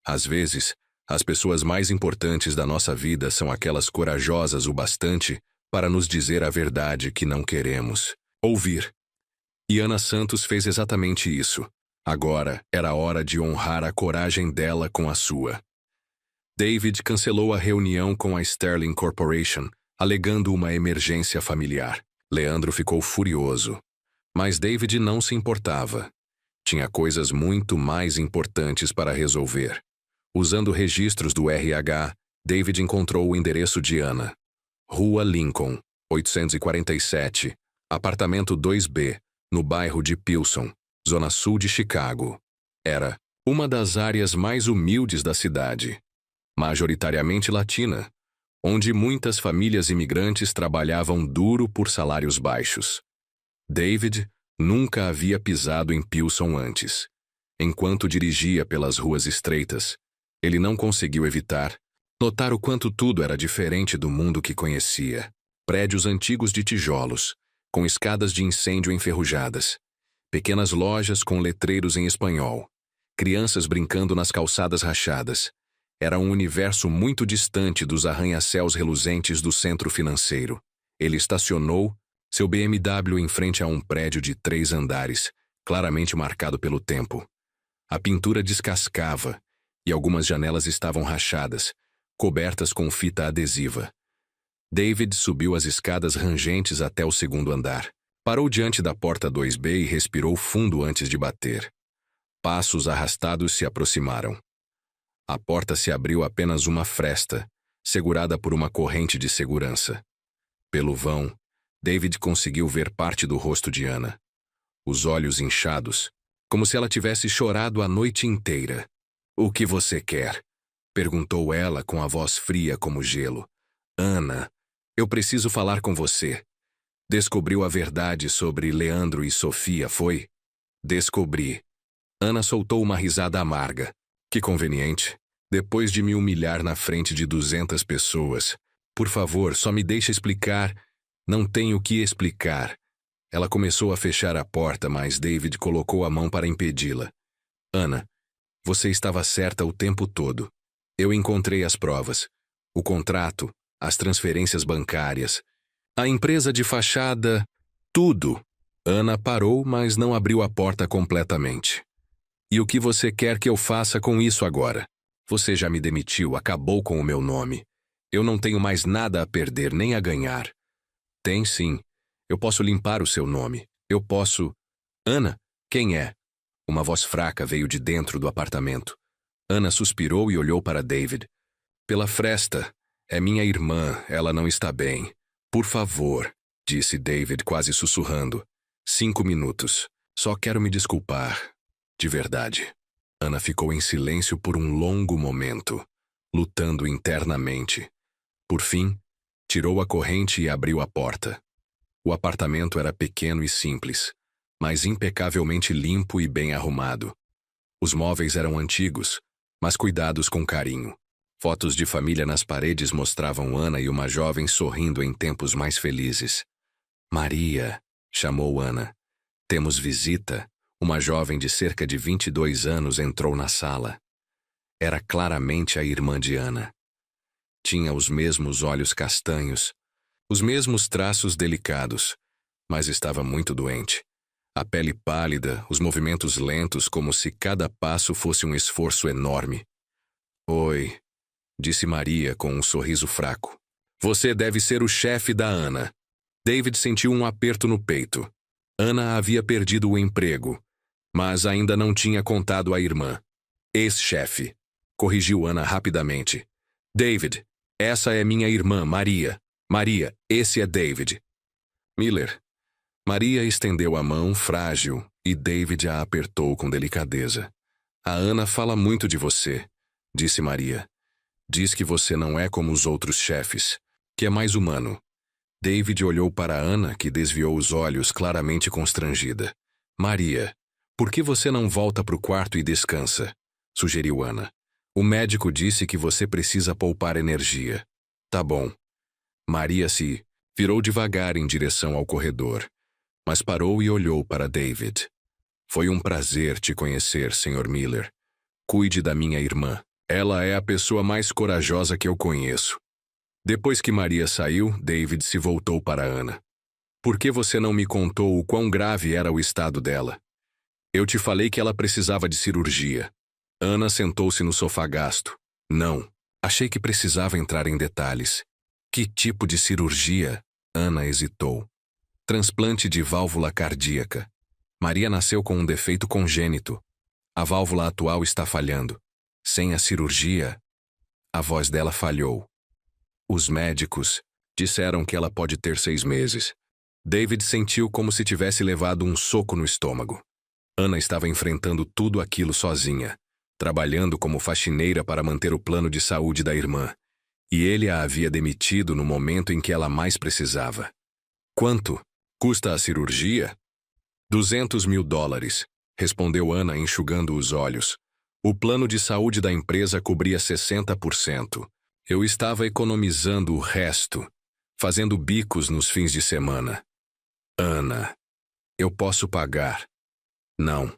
Speaker 1: Às vezes, as pessoas mais importantes da nossa vida são aquelas corajosas o bastante para nos dizer a verdade que não queremos ouvir. E Ana Santos fez exatamente isso. Agora era a hora de honrar a coragem dela com a sua. David cancelou a reunião com a Sterling Corporation, alegando uma emergência familiar. Leandro ficou furioso. Mas David não se importava. Tinha coisas muito mais importantes para resolver. Usando registros do RH, David encontrou o endereço de Ana. Rua Lincoln, 847, apartamento 2B, no bairro de Pilsen, zona sul de Chicago. Era uma das áreas mais humildes da cidade, majoritariamente latina, onde muitas famílias imigrantes trabalhavam duro por salários baixos. David nunca havia pisado em Pilsen antes. Enquanto dirigia pelas ruas estreitas, ele não conseguiu evitar notar o quanto tudo era diferente do mundo que conhecia. Prédios antigos de tijolos, com escadas de incêndio enferrujadas, pequenas lojas com letreiros em espanhol, crianças brincando nas calçadas rachadas. Era um universo muito distante dos arranha-céus reluzentes do centro financeiro. Ele estacionou seu BMW em frente a um prédio de 3 andares, claramente marcado pelo tempo. A pintura descascava e algumas janelas estavam rachadas, cobertas com fita adesiva. David subiu as escadas rangentes até o 2º andar. Parou diante da porta 2B e respirou fundo antes de bater. Passos arrastados se aproximaram. A porta se abriu apenas uma fresta, segurada por uma corrente de segurança. Pelo vão, David conseguiu ver parte do rosto de Ana. os olhos inchados, como se ela tivesse chorado a noite inteira. "O que você quer?" perguntou ela com a voz fria como gelo. "Ana, eu preciso falar com você." "Descobriu a verdade sobre Leandro e Sofia, foi?" "Descobri." Ana soltou uma risada amarga. "Que conveniente. Depois de me humilhar na frente de 200 pessoas. Por favor, só me deixe explicar." "Não tenho o que explicar." Ela começou a fechar a porta, mas David colocou a mão para impedi-la. "Ana, você estava certa o tempo todo. Eu encontrei as provas. O contrato, as transferências bancárias, a empresa de fachada, tudo." Ana parou, mas não abriu a porta completamente. "E o que você quer que eu faça com isso agora? Você já me demitiu, acabou com o meu nome. Eu não tenho mais nada a perder nem a ganhar." "Tem sim. Eu posso limpar o seu nome. Eu posso..." "Ana, quem é?" Uma voz fraca veio de dentro do apartamento. Ana suspirou e olhou para David. "Pela fresta. É minha irmã, ela não está bem. Por favor," disse David quase sussurrando. 5 minutos. Só quero me desculpar. De verdade." Ana ficou em silêncio por um longo momento, lutando internamente. Por fim, tirou a corrente e abriu a porta. O apartamento era pequeno e simples, mas impecavelmente limpo e bem arrumado. Os móveis eram antigos, mas cuidados com carinho. Fotos de família nas paredes mostravam Ana e uma jovem sorrindo em tempos mais felizes. "Maria", chamou Ana. "Temos visita." Uma jovem de cerca de 22 anos entrou na sala. Era claramente a irmã de Ana. Tinha os mesmos olhos castanhos, os mesmos traços delicados, mas estava muito doente. A pele pálida, os movimentos lentos, como se cada passo fosse um esforço enorme. "Oi", disse Maria com um sorriso fraco. "Você deve ser o chefe da Ana." David sentiu um aperto no peito. Ana havia perdido o emprego, mas ainda não tinha contado à irmã. "Ex-chefe", corrigiu Ana rapidamente. "David, essa é minha irmã, Maria. Maria, esse é David." "Miller." Maria estendeu a mão, frágil, e David a apertou com delicadeza. "A Ana fala muito de você", disse Maria. "Diz que você não é como os outros chefes, que é mais humano." David olhou para Ana, que desviou os olhos, claramente constrangida. "Maria, por que você não volta para o quarto e descansa?" sugeriu Ana. "O médico disse que você precisa poupar energia." "Tá bom." Maria se virou devagar em direção ao corredor, mas parou e olhou para David. "Foi um prazer te conhecer, Sr. Miller. Cuide da minha irmã. Ela é a pessoa mais corajosa que eu conheço." Depois que Maria saiu, David se voltou para Ana. "Por que você não me contou o quão grave era o estado dela?" "Eu te falei que ela precisava de cirurgia." Ana sentou-se no sofá gasto. "Não. Achei que precisava entrar em detalhes." "Que tipo de cirurgia?" Ana hesitou. "Transplante de válvula cardíaca. Maria nasceu com um defeito congênito. A válvula atual está falhando. Sem a cirurgia..." A voz dela falhou. "Os médicos disseram que ela pode ter 6 meses." David sentiu como se tivesse levado um soco no estômago. Ana estava enfrentando tudo aquilo sozinha, trabalhando como faxineira para manter o plano de saúde da irmã. E ele a havia demitido no momento em que ela mais precisava. "Quanto custa a cirurgia?" $200.000, respondeu Ana enxugando os olhos. "O plano de saúde da empresa cobria 60%. Eu estava economizando o resto, fazendo bicos nos fins de semana." "Ana, eu posso pagar." "Não."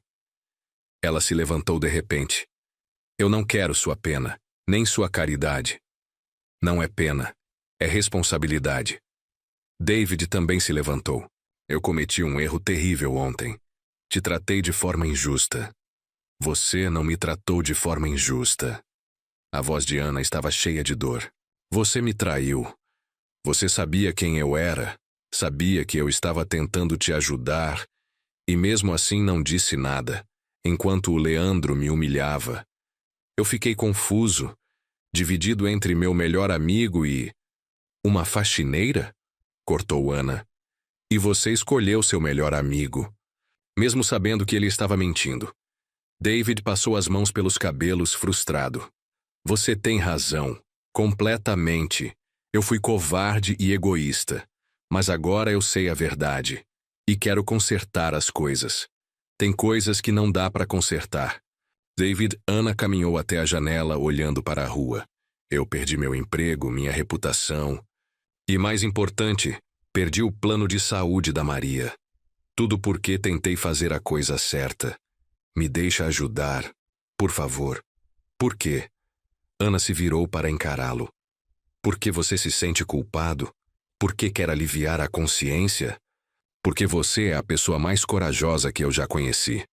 Speaker 1: Ela se levantou de repente. "Eu não quero sua pena, nem sua caridade." "Não é pena, é responsabilidade." David também se levantou. "Eu cometi um erro terrível ontem. Te tratei de forma injusta." "Você não me tratou de forma injusta." A voz de Ana estava cheia de dor. "Você me traiu. Você sabia quem eu era, sabia que eu estava tentando te ajudar, e mesmo assim não disse nada, enquanto o Leandro me humilhava. Eu fiquei confuso, dividido entre meu melhor amigo e..." "Uma faxineira?" cortou Ana. "E você escolheu seu melhor amigo." mesmo sabendo que ele estava mentindo. David passou as mãos pelos cabelos, frustrado. Você tem razão. Completamente. Eu fui covarde e egoísta. Mas agora eu sei a verdade. E quero consertar as coisas. Tem coisas que não dá para consertar. Ana caminhou até a janela, olhando para a rua. Eu perdi meu emprego, minha reputação. E mais importante, perdi o plano de saúde da Maria. Tudo porque tentei fazer a coisa certa. Me deixa ajudar. Por favor. Por quê? Ana se virou para encará-lo. Por que você se sente culpado? Por que quer aliviar a consciência? Porque você é a pessoa mais corajosa que eu já conheci.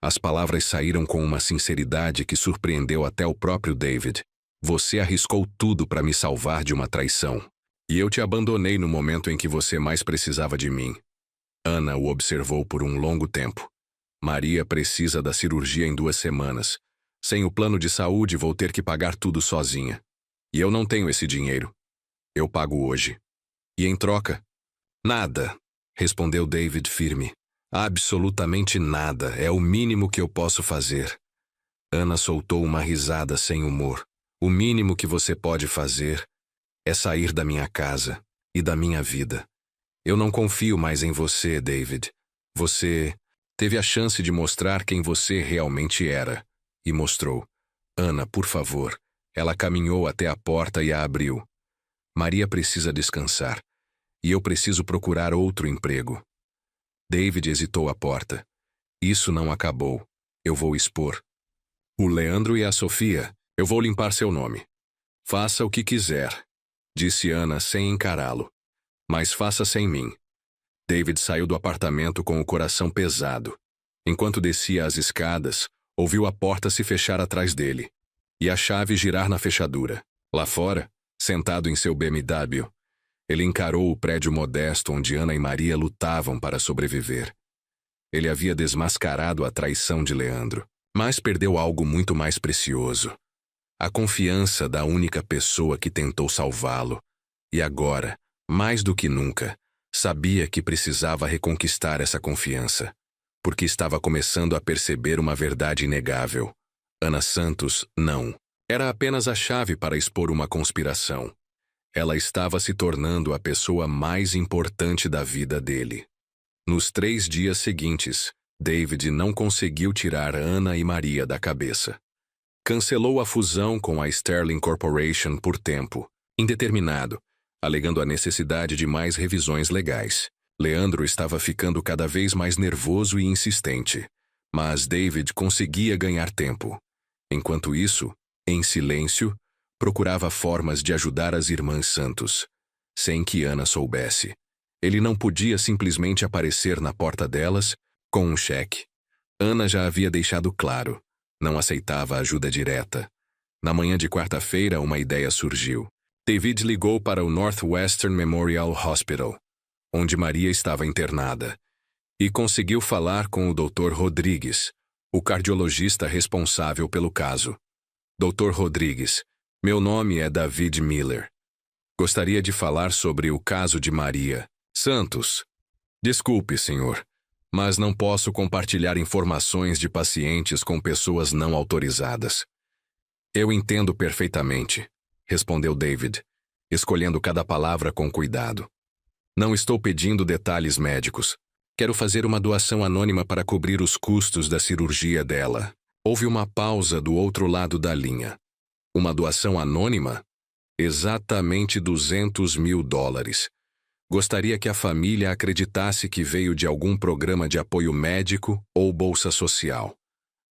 Speaker 1: As palavras saíram com uma sinceridade que surpreendeu até o próprio David. Você arriscou tudo para me salvar de uma traição. E eu te abandonei no momento em que você mais precisava de mim. Ana o observou por um longo tempo. Maria precisa da cirurgia em 2 semanas. Sem o plano de saúde, vou ter que pagar tudo sozinha. E eu não tenho esse dinheiro. Eu pago hoje. E em troca? Nada, respondeu David firme. Absolutamente nada. É o mínimo que eu posso fazer. Ana soltou uma risada sem humor. O mínimo que você pode fazer é sair da minha casa e da minha vida. Eu não confio mais em você, David. Você teve a chance de mostrar quem você realmente era. E mostrou. Ana, por favor. Ela caminhou até a porta e a abriu. Maria precisa descansar. E eu preciso procurar outro emprego. David hesitou à porta. Isso não acabou. Eu vou expor. O Leandro e a Sofia. Eu vou limpar seu nome. Faça o que quiser, disse Ana sem encará-lo. Mas faça sem mim. David saiu do apartamento com o coração pesado. Enquanto descia as escadas, ouviu a porta se fechar atrás dele e a chave girar na fechadura. Lá fora, sentado em seu BMW, ele encarou o prédio modesto onde Ana e Maria lutavam para sobreviver. Ele havia desmascarado a traição de Leandro, mas perdeu algo muito mais precioso. A confiança da única pessoa que tentou salvá-lo. E agora, mais do que nunca, sabia que precisava reconquistar essa confiança, porque estava começando a perceber uma verdade inegável. Ana Santos, não. Era apenas a chave para expor uma conspiração. Ela estava se tornando a pessoa mais importante da vida dele. Nos 3 dias seguintes, David não conseguiu tirar Ana e Maria da cabeça. Cancelou a fusão com a Sterling Corporation por tempo indeterminado, alegando a necessidade de mais revisões legais. Leandro estava ficando cada vez mais nervoso e insistente, mas David conseguia ganhar tempo. Enquanto isso, em silêncio, procurava formas de ajudar as irmãs Santos, sem que Ana soubesse. Ele não podia simplesmente aparecer na porta delas com um cheque. Ana já havia deixado claro. Não aceitava ajuda direta. Na manhã de quarta-feira, uma ideia surgiu. David ligou para o Northwestern Memorial Hospital, onde Maria estava internada, e conseguiu falar com o Dr. Rodrigues, o cardiologista responsável pelo caso. Dr. Rodrigues, meu nome é David Miller. Gostaria de falar sobre o caso de Maria Santos. Desculpe, senhor, mas não posso compartilhar informações de pacientes com pessoas não autorizadas. Eu entendo perfeitamente, respondeu David, escolhendo cada palavra com cuidado. Não estou pedindo detalhes médicos. Quero fazer uma doação anônima para cobrir os custos da cirurgia dela. Houve uma pausa do outro lado da linha. Uma doação anônima? Exatamente $200.000. Gostaria que a família acreditasse que veio de algum programa de apoio médico ou bolsa social.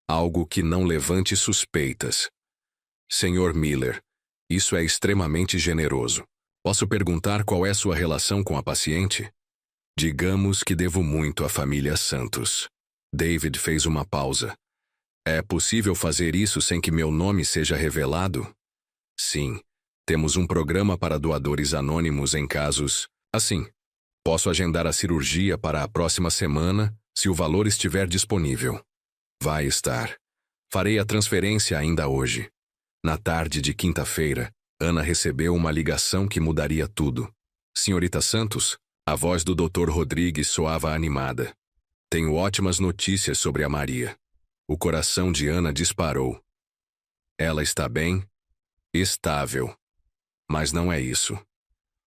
Speaker 1: Algo que não levante suspeitas. Senhor Miller, isso é extremamente generoso. Posso perguntar qual é sua relação com a paciente? Digamos que devo muito à família Santos. David fez uma pausa. É possível fazer isso sem que meu nome seja revelado? Sim. Temos um programa para doadores anônimos em casos assim. Posso agendar a cirurgia para a próxima semana, se o valor estiver disponível. Vai estar. Farei a transferência ainda hoje. Na tarde de quinta-feira, Ana recebeu uma ligação que mudaria tudo. Senhorita Santos? A voz do Dr. Rodrigues soava animada. Tenho ótimas notícias sobre a Maria. O coração de Ana disparou. Ela está bem? Estável. Mas não é isso.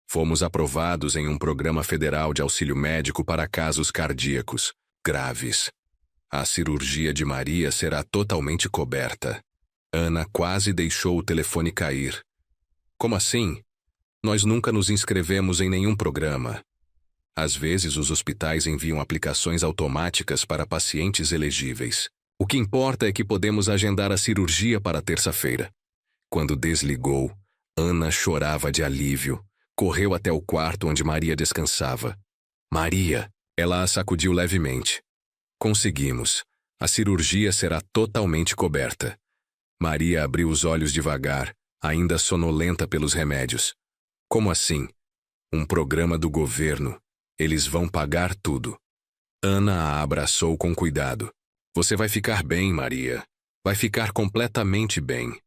Speaker 1: Fomos aprovados em um programa federal de auxílio médico para casos cardíacos graves. A cirurgia de Maria será totalmente coberta. Ana quase deixou o telefone cair. Como assim? Nós nunca nos inscrevemos em nenhum programa. Às vezes, os hospitais enviam aplicações automáticas para pacientes elegíveis. O que importa é que podemos agendar a cirurgia para terça-feira. Quando desligou, Ana chorava de alívio. Correu até o quarto onde Maria descansava. Maria! Ela a sacudiu levemente. Conseguimos. A cirurgia será totalmente coberta. Maria abriu os olhos devagar, ainda sonolenta pelos remédios. Como assim? Um programa do governo. Eles vão pagar tudo. Ana a abraçou com cuidado. Você vai ficar bem, Maria. Vai ficar completamente bem.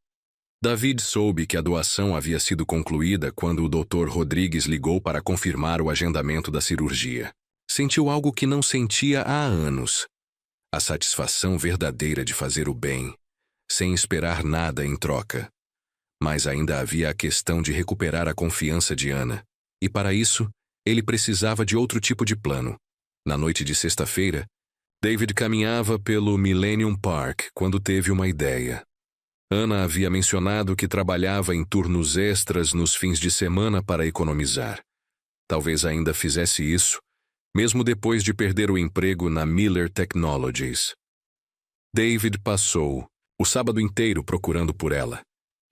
Speaker 1: David soube que a doação havia sido concluída quando o Dr. Rodrigues ligou para confirmar o agendamento da cirurgia. Sentiu algo que não sentia há anos. A satisfação verdadeira de fazer o bem, sem esperar nada em troca. Mas ainda havia a questão de recuperar a confiança de Ana. E para isso, ele precisava de outro tipo de plano. Na noite de sexta-feira, David caminhava pelo Millennium Park quando teve uma ideia. Ana havia mencionado que trabalhava em turnos extras nos fins de semana para economizar. Talvez ainda fizesse isso, mesmo depois de perder o emprego na Miller Technologies. David passou o sábado inteiro procurando por ela.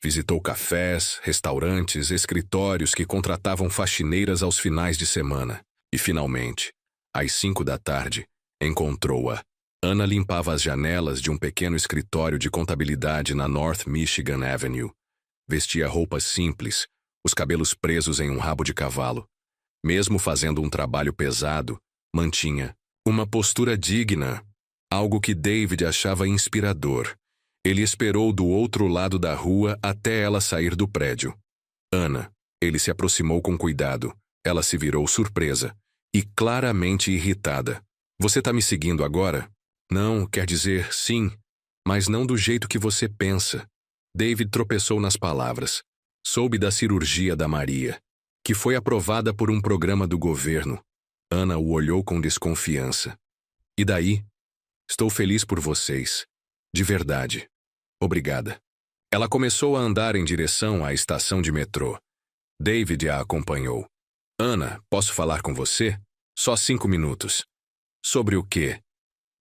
Speaker 1: Visitou cafés, restaurantes, escritórios que contratavam faxineiras aos finais de semana. E, finalmente, às 5 da tarde, encontrou-a. Ana limpava as janelas de um pequeno escritório de contabilidade na North Michigan Avenue. Vestia roupas simples, os cabelos presos em um rabo de cavalo. Mesmo fazendo um trabalho pesado, mantinha uma postura digna, algo que David achava inspirador. Ele esperou do outro lado da rua até ela sair do prédio. Ana, ele se aproximou com cuidado. Ela se virou surpresa e claramente irritada. Você está me seguindo agora? Não, quer dizer, sim, mas não do jeito que você pensa. David tropeçou nas palavras. Soube da cirurgia da Maria, que foi aprovada por um programa do governo. Ana o olhou com desconfiança. E daí? Estou feliz por vocês. De verdade. Obrigada. Ela começou a andar em direção à estação de metrô. David a acompanhou. Ana, posso falar com você? Só 5 minutos. Sobre o quê?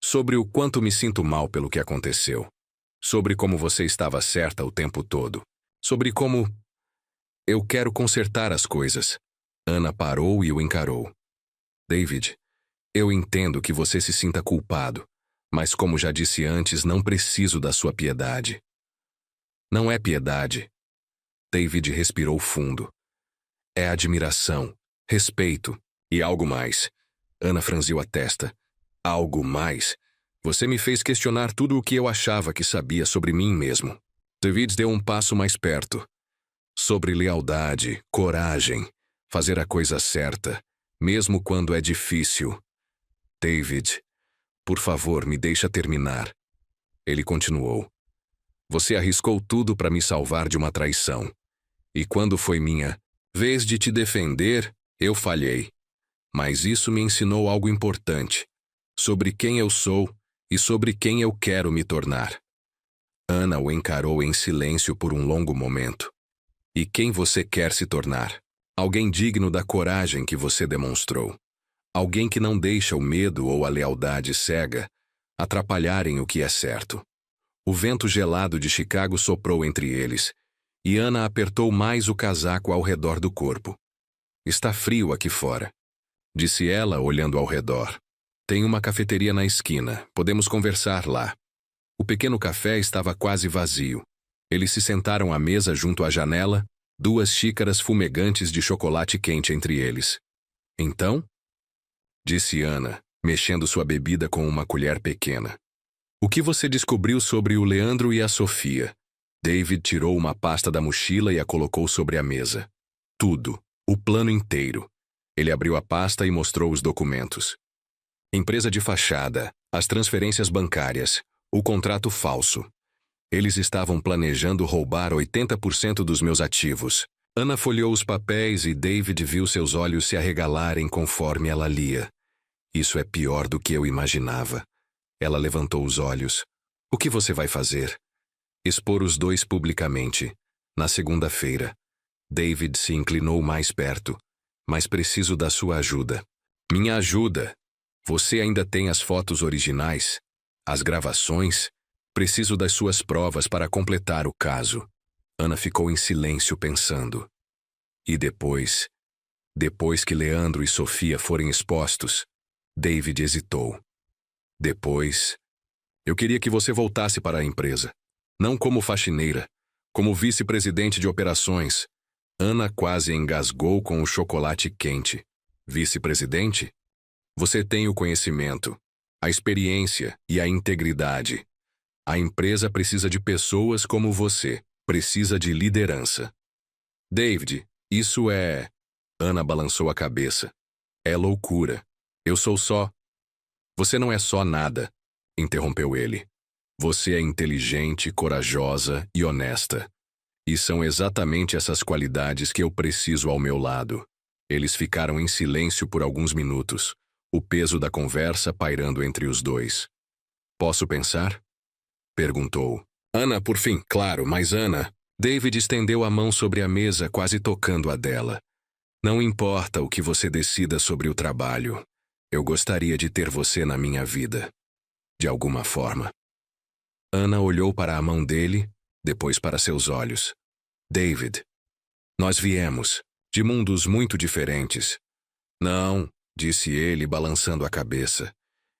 Speaker 1: Sobre o quanto me sinto mal pelo que aconteceu. Sobre como você estava certa o tempo todo. Sobre como... Eu quero consertar as coisas. Ana parou e o encarou. David, eu entendo que você se sinta culpado, mas como já disse antes, não preciso da sua piedade. Não é piedade. David respirou fundo. É admiração, respeito e algo mais. Ana franziu a testa. Algo mais? Você me fez questionar tudo o que eu achava que sabia sobre mim mesmo. David deu um passo mais perto. Sobre lealdade, coragem, fazer a coisa certa, mesmo quando é difícil. David, por favor, me deixa terminar. Ele continuou. Você arriscou tudo para me salvar de uma traição. E quando foi minha vez de te defender, eu falhei. Mas isso me ensinou algo importante. Sobre quem eu sou e sobre quem eu quero me tornar. Ana o encarou em silêncio por um longo momento. E quem você quer se tornar? Alguém digno da coragem que você demonstrou. Alguém que não deixa o medo ou a lealdade cega atrapalharem o que é certo. O vento gelado de Chicago soprou entre eles, e Ana apertou mais o casaco ao redor do corpo. Está frio aqui fora, disse ela, olhando ao redor. Tem uma cafeteria na esquina, podemos conversar lá. O pequeno café estava quase vazio. Eles se sentaram à mesa junto à janela, 2 xícaras fumegantes de chocolate quente entre eles. Então? Disse Ana, mexendo sua bebida com uma colher pequena. O que você descobriu sobre o Leandro e a Sofia? David tirou uma pasta da mochila e a colocou sobre a mesa. Tudo, o plano inteiro. Ele abriu a pasta e mostrou os documentos. Empresa de fachada, as transferências bancárias, o contrato falso. Eles estavam planejando roubar 80% dos meus ativos. Ana folheou os papéis e David viu seus olhos se arregalarem conforme ela lia. Isso é pior do que eu imaginava. Ela levantou os olhos. O que você vai fazer? Expor os dois publicamente. Na segunda-feira. David se inclinou mais perto. Mas preciso da sua ajuda. Minha ajuda? Você ainda tem as fotos originais? As gravações? Preciso das suas provas para completar o caso. Ana ficou em silêncio pensando. E depois que Leandro e Sofia forem expostos, David hesitou. Depois, eu queria que você voltasse para a empresa. Não como faxineira, como vice-presidente de operações. Ana quase engasgou com o chocolate quente. Vice-presidente? Você tem o conhecimento, a experiência e a integridade. A empresa precisa de pessoas como você. Precisa de liderança. David, isso é... Ana balançou a cabeça. É loucura. Eu sou só... Você não é só nada, interrompeu ele. Você é inteligente, corajosa e honesta. E são exatamente essas qualidades que eu preciso ao meu lado. Eles ficaram em silêncio por alguns minutos, o peso da conversa pairando entre os dois. Posso pensar? Perguntou. Ana, por fim, claro, mas Ana... David estendeu a mão sobre a mesa, quase tocando a dela. Não importa o que você decida sobre o trabalho. Eu gostaria de ter você na minha vida. De alguma forma. Ana olhou para a mão dele, depois para seus olhos. David, nós viemos de mundos muito diferentes. Não, disse ele, balançando a cabeça.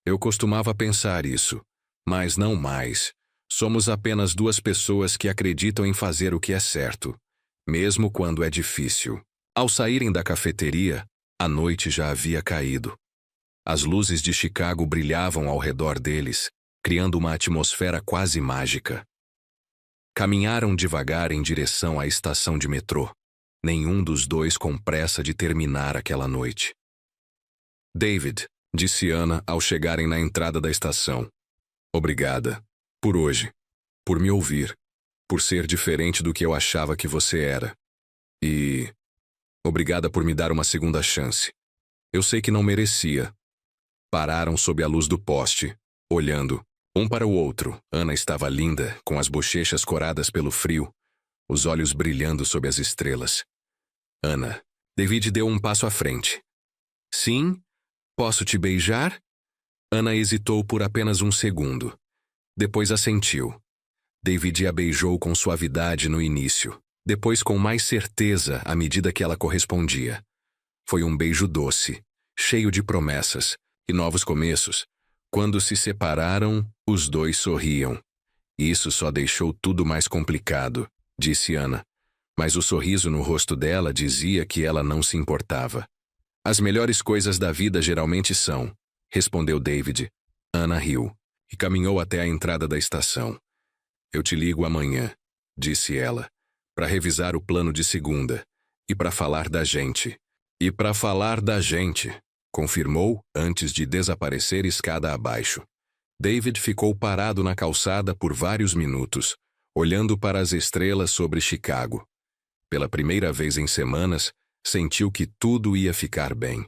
Speaker 1: Eu costumava pensar isso, mas não mais. Somos apenas duas pessoas que acreditam em fazer o que é certo, mesmo quando é difícil. Ao saírem da cafeteria, a noite já havia caído. As luzes de Chicago brilhavam ao redor deles, criando uma atmosfera quase mágica. Caminharam devagar em direção à estação de metrô, nenhum dos dois com pressa de terminar aquela noite. David, disse Ana ao chegarem na entrada da estação. Obrigada. Por hoje. Por me ouvir. Por ser diferente do que eu achava que você era. E... obrigada por me dar uma segunda chance. Eu sei que não merecia. Pararam sob a luz do poste, olhando, um para o outro. Ana estava linda, com as bochechas coradas pelo frio, os olhos brilhando sob as estrelas. Ana, David deu um passo à frente. Sim? Posso te beijar? Ana hesitou por apenas um segundo. Depois assentiu. David a beijou com suavidade no início, depois com mais certeza à medida que ela correspondia. Foi um beijo doce, cheio de promessas e novos começos. Quando se separaram, os dois sorriam. Isso só deixou tudo mais complicado, disse Ana. Mas o sorriso no rosto dela dizia que ela não se importava. As melhores coisas da vida geralmente são, respondeu David. Ana riu e caminhou até a entrada da estação. Eu te ligo amanhã, disse ela, para revisar o plano de segunda e para falar da gente. E para falar da gente, confirmou antes de desaparecer escada abaixo. David ficou parado na calçada por vários minutos, olhando para as estrelas sobre Chicago. Pela primeira vez em semanas, sentiu que tudo ia ficar bem.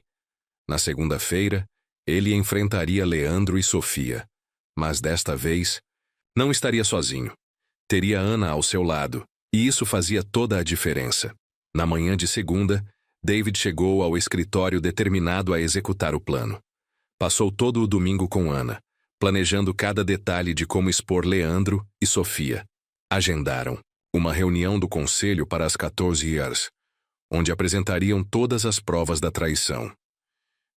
Speaker 1: Na segunda-feira, ele enfrentaria Leandro e Sofia. Mas desta vez, não estaria sozinho. Teria Ana ao seu lado, e isso fazia toda a diferença. Na manhã de segunda, David chegou ao escritório determinado a executar o plano. Passou todo o domingo com Ana, planejando cada detalhe de como expor Leandro e Sofia. Agendaram uma reunião do conselho para as 14 horas, onde apresentariam todas as provas da traição.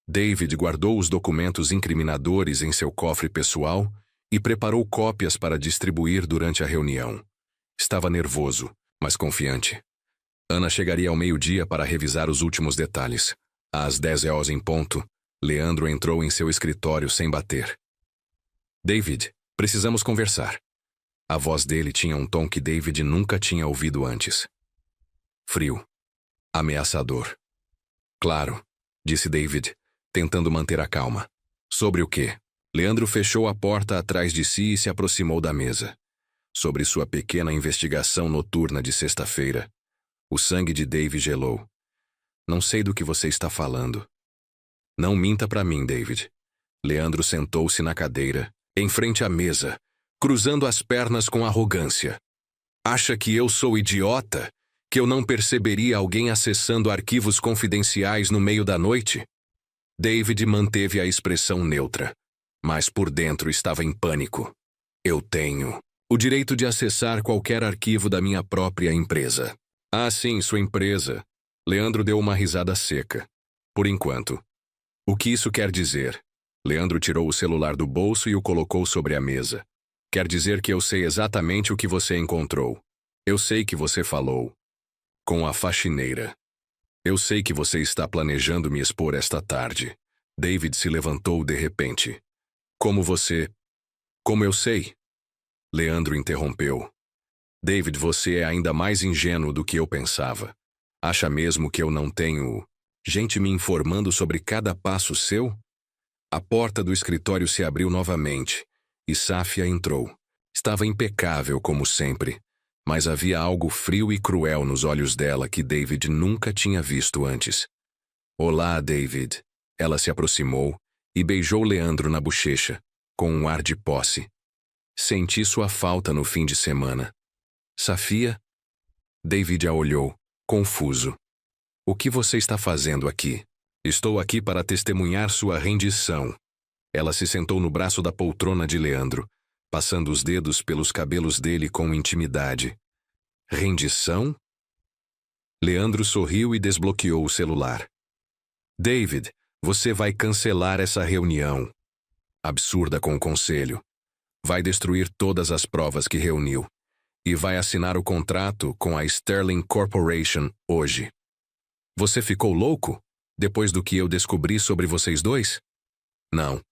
Speaker 1: David guardou os documentos incriminadores em seu cofre pessoal e preparou cópias para distribuir durante a reunião. Estava nervoso, mas confiante. Ana chegaria ao meio-dia para revisar os últimos detalhes. Às 10 horas em ponto, Leandro entrou em seu escritório sem bater. David, precisamos conversar. A voz dele tinha um tom que David nunca tinha ouvido antes. Frio. Ameaçador. Claro, disse David, tentando manter a calma. Sobre o quê? Leandro fechou a porta atrás de si e se aproximou da mesa. Sobre sua pequena investigação noturna de sexta-feira. O sangue de Dave gelou. Não sei do que você está falando. Não minta para mim, David. Leandro sentou-se na cadeira, em frente à mesa, cruzando as pernas com arrogância. Acha que eu sou idiota? Que eu não perceberia alguém acessando arquivos confidenciais no meio da noite? David manteve a expressão neutra, mas por dentro estava em pânico. Eu tenho o direito de acessar qualquer arquivo da minha própria empresa. Ah, sim, sua empresa. Leandro deu uma risada seca. Por enquanto. O que isso quer dizer? Leandro tirou o celular do bolso e o colocou sobre a mesa. Quer dizer que eu sei exatamente o que você encontrou. Eu sei que você falou com a faxineira. Eu sei que você está planejando me expor esta tarde. David se levantou de repente. Como você... Como eu sei? Leandro interrompeu. David, você é ainda mais ingênuo do que eu pensava. Acha mesmo que eu não tenho gente me informando sobre cada passo seu? A porta do escritório se abriu novamente, e Safia entrou. Estava impecável como sempre, mas havia algo frio e cruel nos olhos dela que David nunca tinha visto antes. Olá, David. Ela se aproximou e beijou Leandro na bochecha, com um ar de posse. Senti sua falta no fim de semana. Safia? David a olhou, confuso. O que você está fazendo aqui? Estou aqui para testemunhar sua rendição. Ela se sentou no braço da poltrona de Leandro, passando os dedos pelos cabelos dele com intimidade. Rendição? Leandro sorriu e desbloqueou o celular. David, você vai cancelar essa reunião. Absurda com o conselho. Vai destruir todas as provas que reuniu. E vai assinar o contrato com a Sterling Corporation hoje. Você ficou louco? Depois do que eu descobri sobre vocês dois? Não,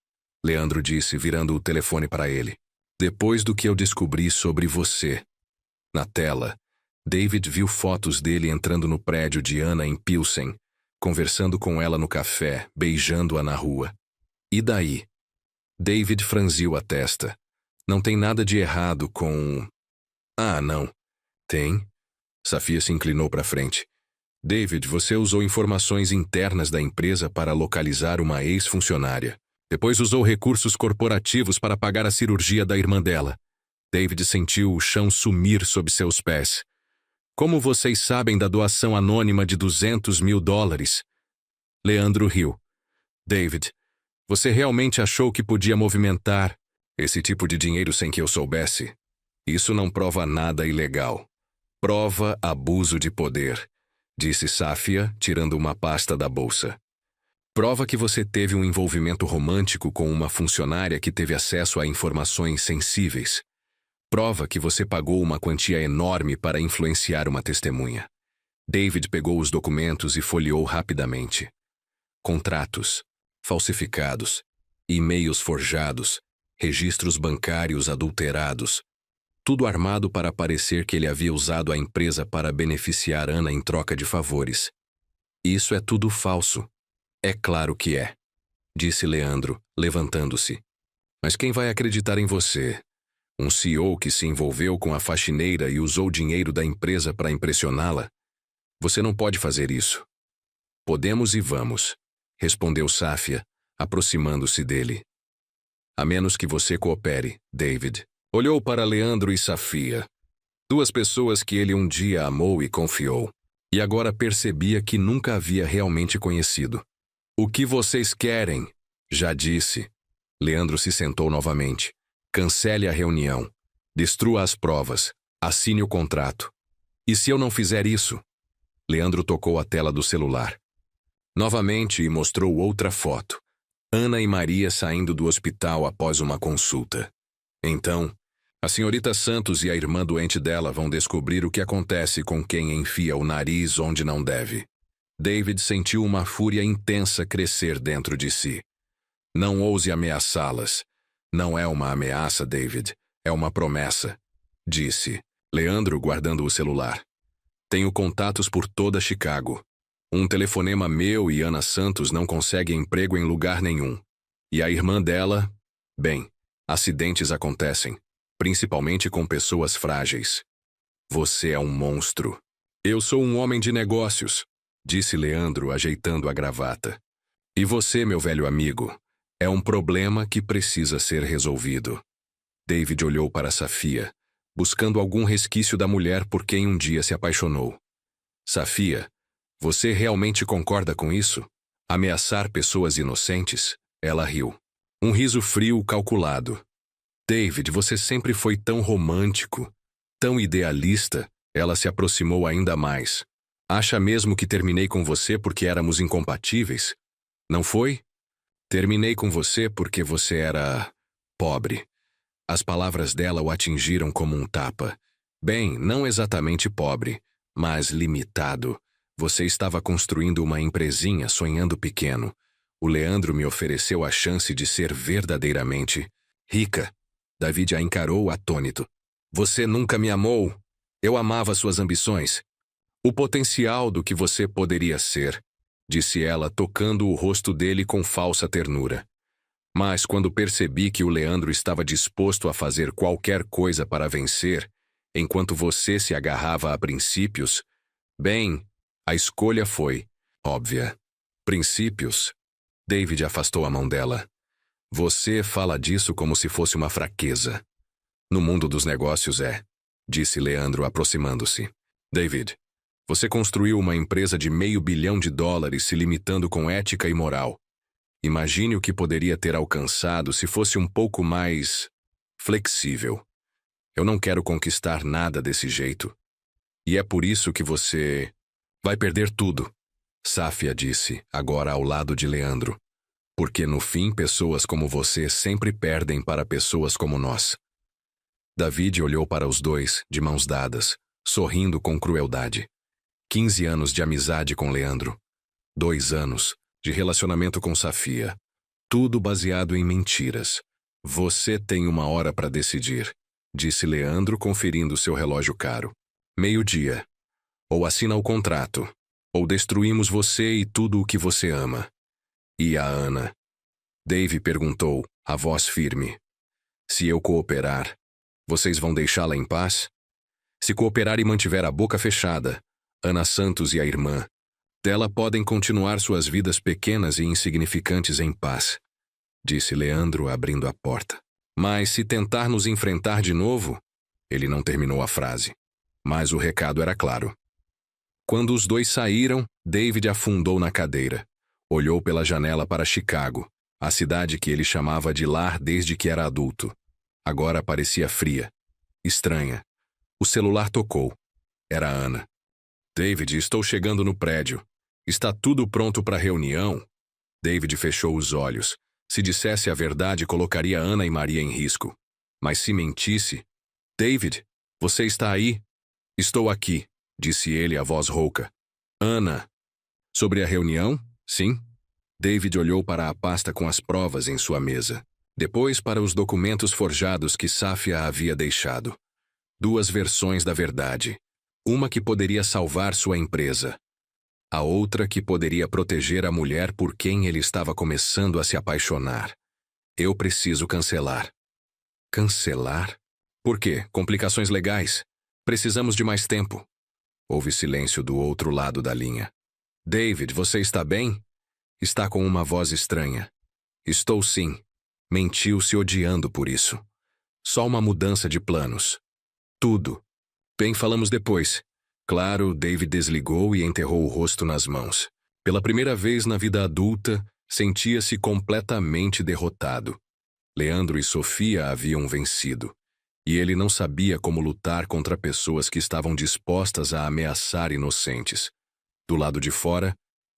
Speaker 1: Leandro disse, virando o telefone para ele. Depois do que eu descobri sobre você. Na tela, David viu fotos dele entrando no prédio de Anna em Pilsen, conversando com ela no café, beijando-a na rua. E daí? David franziu a testa. Não tem nada de errado com... Ah, não. Tem? Safia se inclinou para frente. David, você usou informações internas da empresa para localizar uma ex-funcionária. Depois usou recursos corporativos para pagar a cirurgia da irmã dela. David sentiu o chão sumir sob seus pés. Como vocês sabem da doação anônima de $200 mil? Leandro riu. David, você realmente achou que podia movimentar esse tipo de dinheiro sem que eu soubesse? Isso não prova nada ilegal. Prova abuso de poder, disse Safia, tirando uma pasta da bolsa. Prova que você teve um envolvimento romântico com uma funcionária que teve acesso a informações sensíveis. Prova que você pagou uma quantia enorme para influenciar uma testemunha. David pegou os documentos e folheou rapidamente. Contratos, falsificados, e-mails forjados, registros bancários adulterados. Tudo armado para parecer que ele havia usado a empresa para beneficiar Anna em troca de favores. Isso é tudo falso. É claro que é, disse Leandro, levantando-se. Mas quem vai acreditar em você? Um CEO que se envolveu com a faxineira e usou dinheiro da empresa para impressioná-la? Você não pode fazer isso. Podemos e vamos, respondeu Safia, aproximando-se dele. A menos que você coopere, David. Olhou para Leandro e Safia, duas pessoas que ele um dia amou e confiou, e agora percebia que nunca havia realmente conhecido. O que vocês querem? Já disse. Leandro se sentou novamente. Cancele a reunião. Destrua as provas. Assine o contrato. E se eu não fizer isso? Leandro tocou a tela do celular. Novamente e mostrou outra foto. Ana e Maria saindo do hospital após uma consulta. Então, a senhorita Santos e a irmã doente dela vão descobrir o que acontece com quem enfia o nariz onde não deve. David sentiu uma fúria intensa crescer dentro de si. Não ouse ameaçá-las. Não é uma ameaça, David. É uma promessa, disse Leandro, guardando o celular. Tenho contatos por toda Chicago. Um telefonema meu e Ana Santos não consegue emprego em lugar nenhum. E a irmã dela? Bem, acidentes acontecem, principalmente com pessoas frágeis. Você é um monstro. Eu sou um homem de negócios, disse Leandro, ajeitando a gravata. E você, meu velho amigo, é um problema que precisa ser resolvido. David olhou para Safia, buscando algum resquício da mulher por quem um dia se apaixonou. Safia, você realmente concorda com isso? Ameaçar pessoas inocentes? Ela riu. Um riso frio, calculado. David, você sempre foi tão romântico, tão idealista. Ela se aproximou ainda mais. Acha mesmo que terminei com você porque éramos incompatíveis? Não foi? Terminei com você porque você era pobre. As palavras dela o atingiram como um tapa. Bem, não exatamente pobre, mas limitado. Você estava construindo uma empresinha sonhando pequeno. O Leandro me ofereceu a chance de ser verdadeiramente rica. David a encarou atônito. Você nunca me amou. Eu amava suas ambições. O potencial do que você poderia ser, disse ela, tocando o rosto dele com falsa ternura. Mas quando percebi que o Leandro estava disposto a fazer qualquer coisa para vencer, enquanto você se agarrava a princípios, bem, a escolha foi óbvia. Princípios? David afastou a mão dela. Você fala disso como se fosse uma fraqueza. No mundo dos negócios disse Leandro, aproximando-se. David, você construiu uma empresa de $500 milhão se limitando com ética e moral. Imagine o que poderia ter alcançado se fosse um pouco mais flexível. Eu não quero conquistar nada desse jeito. E é por isso que você vai perder tudo, Safia disse, agora ao lado de Leandro. Porque no fim pessoas como você sempre perdem para pessoas como nós. David olhou para os dois, de mãos dadas, sorrindo com crueldade. 15 anos de amizade com Leandro. 2 anos de relacionamento com Safia. Tudo baseado em mentiras. Você tem 1 hora para decidir, disse Leandro, conferindo seu relógio caro. 12:00. Ou assina o contrato, ou destruímos você e tudo o que você ama. E a Ana? Dave perguntou, a voz firme. Se eu cooperar, vocês vão deixá-la em paz? Se cooperar e mantiver a boca fechada, Ana Santos e a irmã dela podem continuar suas vidas pequenas e insignificantes em paz, disse Leandro, abrindo a porta. Mas se tentar nos enfrentar de novo, ele não terminou a frase. Mas o recado era claro. Quando os dois saíram, David afundou na cadeira. Olhou pela janela para Chicago, a cidade que ele chamava de lar desde que era adulto. Agora parecia fria, estranha. O celular tocou. Era Ana. David, estou chegando no prédio. Está tudo pronto para a reunião? David fechou os olhos. Se dissesse a verdade, colocaria Ana e Maria em risco. Mas se mentisse... David, você está aí? Estou aqui, disse ele, a voz rouca. Ana. Sobre a reunião? Sim. David olhou para a pasta com as provas em sua mesa. Depois para os documentos forjados que Safia havia deixado. 2 versões da verdade. Uma que poderia salvar sua empresa. A outra que poderia proteger a mulher por quem ele estava começando a se apaixonar. Eu preciso cancelar. Cancelar? Por quê? Complicações legais? Precisamos de mais tempo. Houve silêncio do outro lado da linha. David, você está bem? Está com uma voz estranha. Estou sim. Mentiu se odiando por isso. Só uma mudança de planos. Tudo. Bem, falamos depois. Claro, David desligou e enterrou o rosto nas mãos. Pela primeira vez na vida adulta, sentia-se completamente derrotado. Leandro e Sofia haviam vencido. E ele não sabia como lutar contra pessoas que estavam dispostas a ameaçar inocentes. Do lado de fora,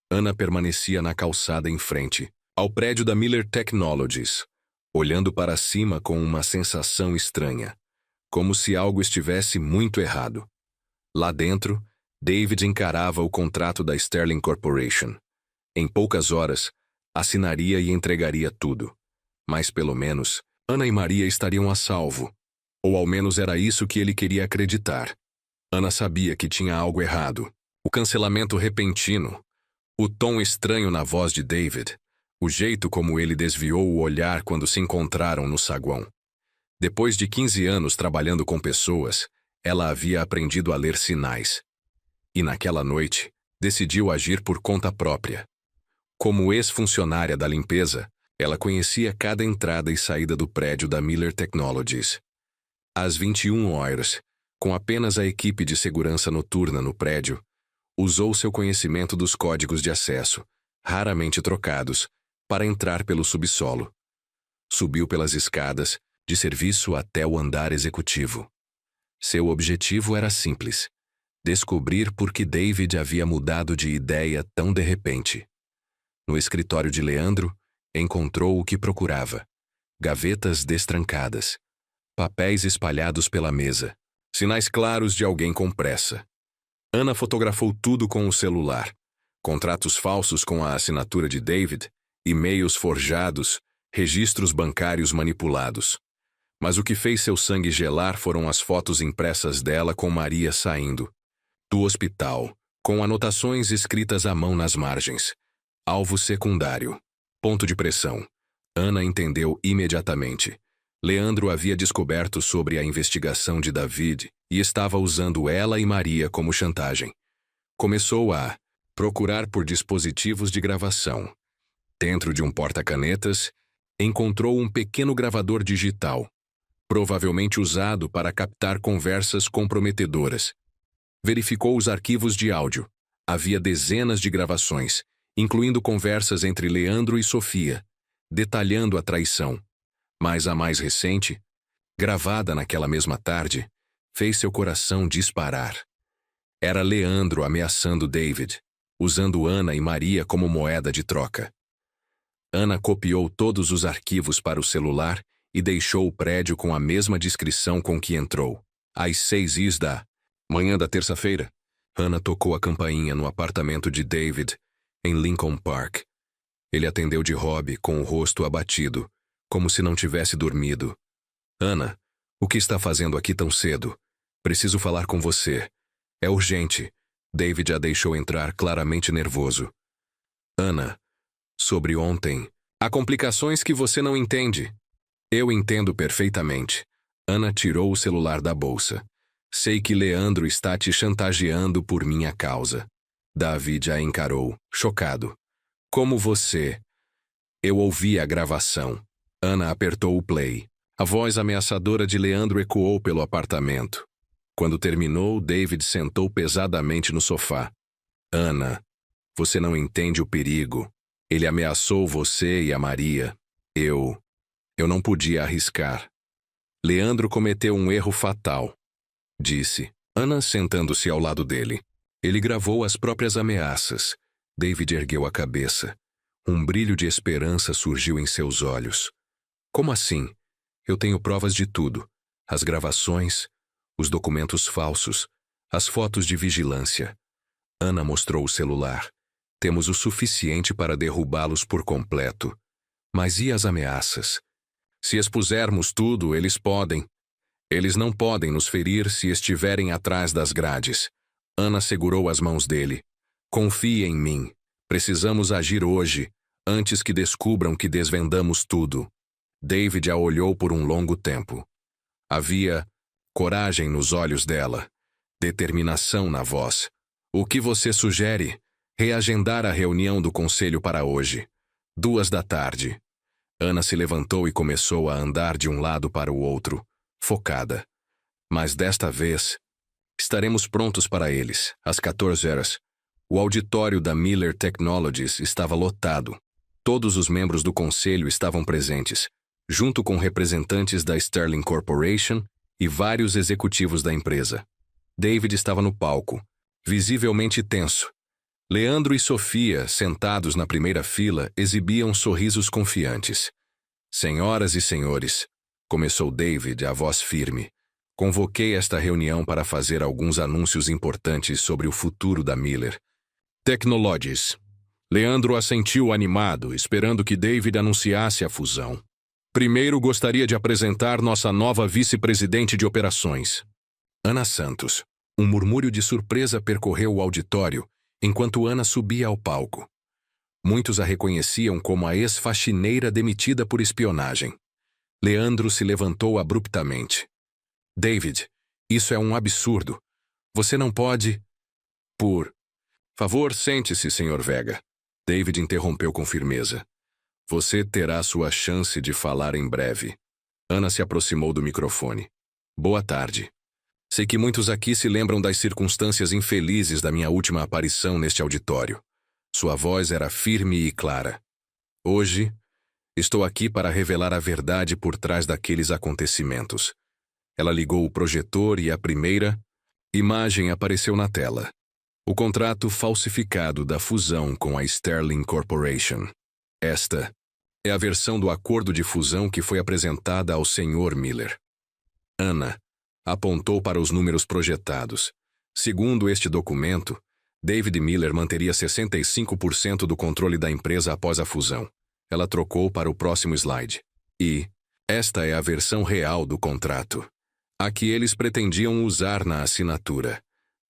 Speaker 1: Ana permanecia na calçada em frente, ao prédio da Miller Technologies, olhando para cima com uma sensação estranha, como se algo estivesse muito errado. Lá dentro, David encarava o contrato da Sterling Corporation. Em poucas horas, assinaria e entregaria tudo. Mas pelo menos, Ana e Maria estariam a salvo. Ou ao menos era isso que ele queria acreditar. Ana sabia que tinha algo errado. O cancelamento repentino, o tom estranho na voz de David, O jeito como ele desviou o olhar quando se encontraram no saguão. Depois de 15 anos trabalhando com pessoas, ela havia aprendido a ler sinais. E naquela noite, decidiu agir por conta própria. Como ex-funcionária da limpeza, ela conhecia cada entrada e saída do prédio da Miller Technologies. Às 21h, com apenas a equipe de segurança noturna no prédio, usou seu conhecimento dos códigos de acesso, raramente trocados, para entrar pelo subsolo. Subiu pelas escadas, de serviço até o andar executivo. Seu objetivo era simples: descobrir por que David havia mudado de ideia tão de repente. No escritório de Leandro, encontrou o que procurava: gavetas destrancadas, papéis espalhados pela mesa, sinais claros de alguém com pressa. Ana fotografou tudo com o celular: contratos falsos com a assinatura de David, e-mails forjados, registros bancários manipulados. Mas o que fez seu sangue gelar foram as fotos impressas dela com Maria saindo do hospital, com anotações escritas à mão nas margens. Alvo secundário. Ponto de pressão. Ana entendeu imediatamente. Leandro havia descoberto sobre a investigação de David e estava usando ela e Maria como chantagem. Começou a procurar por dispositivos de gravação. Dentro de um porta-canetas, encontrou um pequeno gravador digital, provavelmente usado para captar conversas comprometedoras. Verificou os arquivos de áudio. Havia dezenas de gravações, incluindo conversas entre Leandro e Sofia, detalhando a traição. Mas a mais recente, gravada naquela mesma tarde, fez seu coração disparar. Era Leandro ameaçando David, usando Ana e Maria como moeda de troca. Ana copiou todos os arquivos para o celular e deixou o prédio com a mesma descrição com que entrou. Às 6h da manhã da terça-feira, Ana tocou a campainha no apartamento de David, em Lincoln Park. Ele atendeu de hobby, com o rosto abatido, como se não tivesse dormido. Ana, o que está fazendo aqui tão cedo? Preciso falar com você. É urgente. David a deixou entrar, claramente nervoso. Ana, sobre ontem. Há complicações que você não entende. Eu entendo perfeitamente. Ana tirou o celular da bolsa. Sei que Leandro está te chantageando por minha causa. David a encarou, chocado. Como você? Eu ouvi a gravação. Ana apertou o play. A voz ameaçadora de Leandro ecoou pelo apartamento. Quando terminou, David sentou pesadamente no sofá. Ana, você não entende o perigo. Ele ameaçou você e a Maria. Eu não podia arriscar. Leandro cometeu um erro fatal, disse, Ana sentando-se ao lado dele. Ele gravou as próprias ameaças. David ergueu a cabeça. Um brilho de esperança surgiu em seus olhos. Como assim? Eu tenho provas de tudo. As gravações, os documentos falsos, as fotos de vigilância. Ana mostrou o celular. Temos o suficiente para derrubá-los por completo. Mas e as ameaças? Se expusermos tudo, eles podem. Eles não podem nos ferir se estiverem atrás das grades. Ana segurou as mãos dele. Confie em mim. Precisamos agir hoje, antes que descubram que desvendamos tudo. David a olhou por um longo tempo. Havia coragem nos olhos dela, determinação na voz. O que você sugere? Reagendar a reunião do conselho para hoje. 14h. Ana se levantou e começou a andar de um lado para o outro, focada. Mas desta vez, estaremos prontos para eles, às 14h. O auditório da Miller Technologies estava lotado. Todos os membros do conselho estavam presentes, junto com representantes da Sterling Corporation e vários executivos da empresa. David estava no palco, visivelmente tenso. Leandro e Sofia, sentados na primeira fila, exibiam sorrisos confiantes. Senhoras e senhores, começou David, a voz firme. Convoquei esta reunião para fazer alguns anúncios importantes sobre o futuro da Miller Technologies. Leandro assentiu animado, esperando que David anunciasse a fusão. Primeiro gostaria de apresentar nossa nova vice-presidente de operações, Ana Santos. Um murmúrio de surpresa percorreu o auditório, enquanto Ana subia ao palco. Muitos a reconheciam como a ex-faxineira demitida por espionagem. Leandro se levantou abruptamente. David, isso é um absurdo. Você não pode... Por favor, sente-se, Sr. Vega. David interrompeu com firmeza. Você terá sua chance de falar em breve. Ana se aproximou do microfone. Boa tarde. Sei que muitos aqui se lembram das circunstâncias infelizes da minha última aparição neste auditório. Sua voz era firme e clara. Hoje, estou aqui para revelar a verdade por trás daqueles acontecimentos. Ela ligou o projetor e a primeira imagem apareceu na tela. O contrato falsificado da fusão com a Sterling Corporation. Esta é a versão do acordo de fusão que foi apresentada ao Sr. Miller. Ana apontou para os números projetados. Segundo este documento, David Miller manteria 65% do controle da empresa após a fusão. Ela trocou para o próximo slide. E esta é a versão real do contrato, a que eles pretendiam usar na assinatura.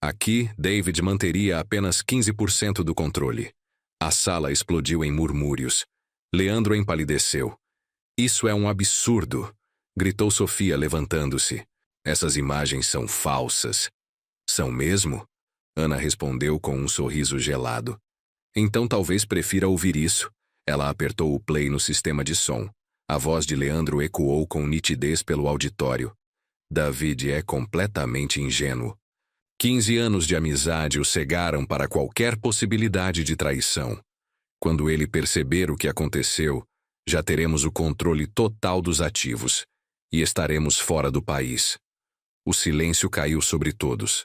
Speaker 1: Aqui, David manteria apenas 15% do controle. A sala explodiu em murmúrios. Leandro empalideceu. Isso é um absurdo, gritou Sofia levantando-se. Essas imagens são falsas. São mesmo? Ana respondeu com um sorriso gelado. Então talvez prefira ouvir isso. Ela apertou o play no sistema de som. A voz de Leandro ecoou com nitidez pelo auditório. David é completamente ingênuo. 15 anos de amizade o cegaram para qualquer possibilidade de traição. Quando ele perceber o que aconteceu, já teremos o controle total dos ativos e estaremos fora do país. O silêncio caiu sobre todos.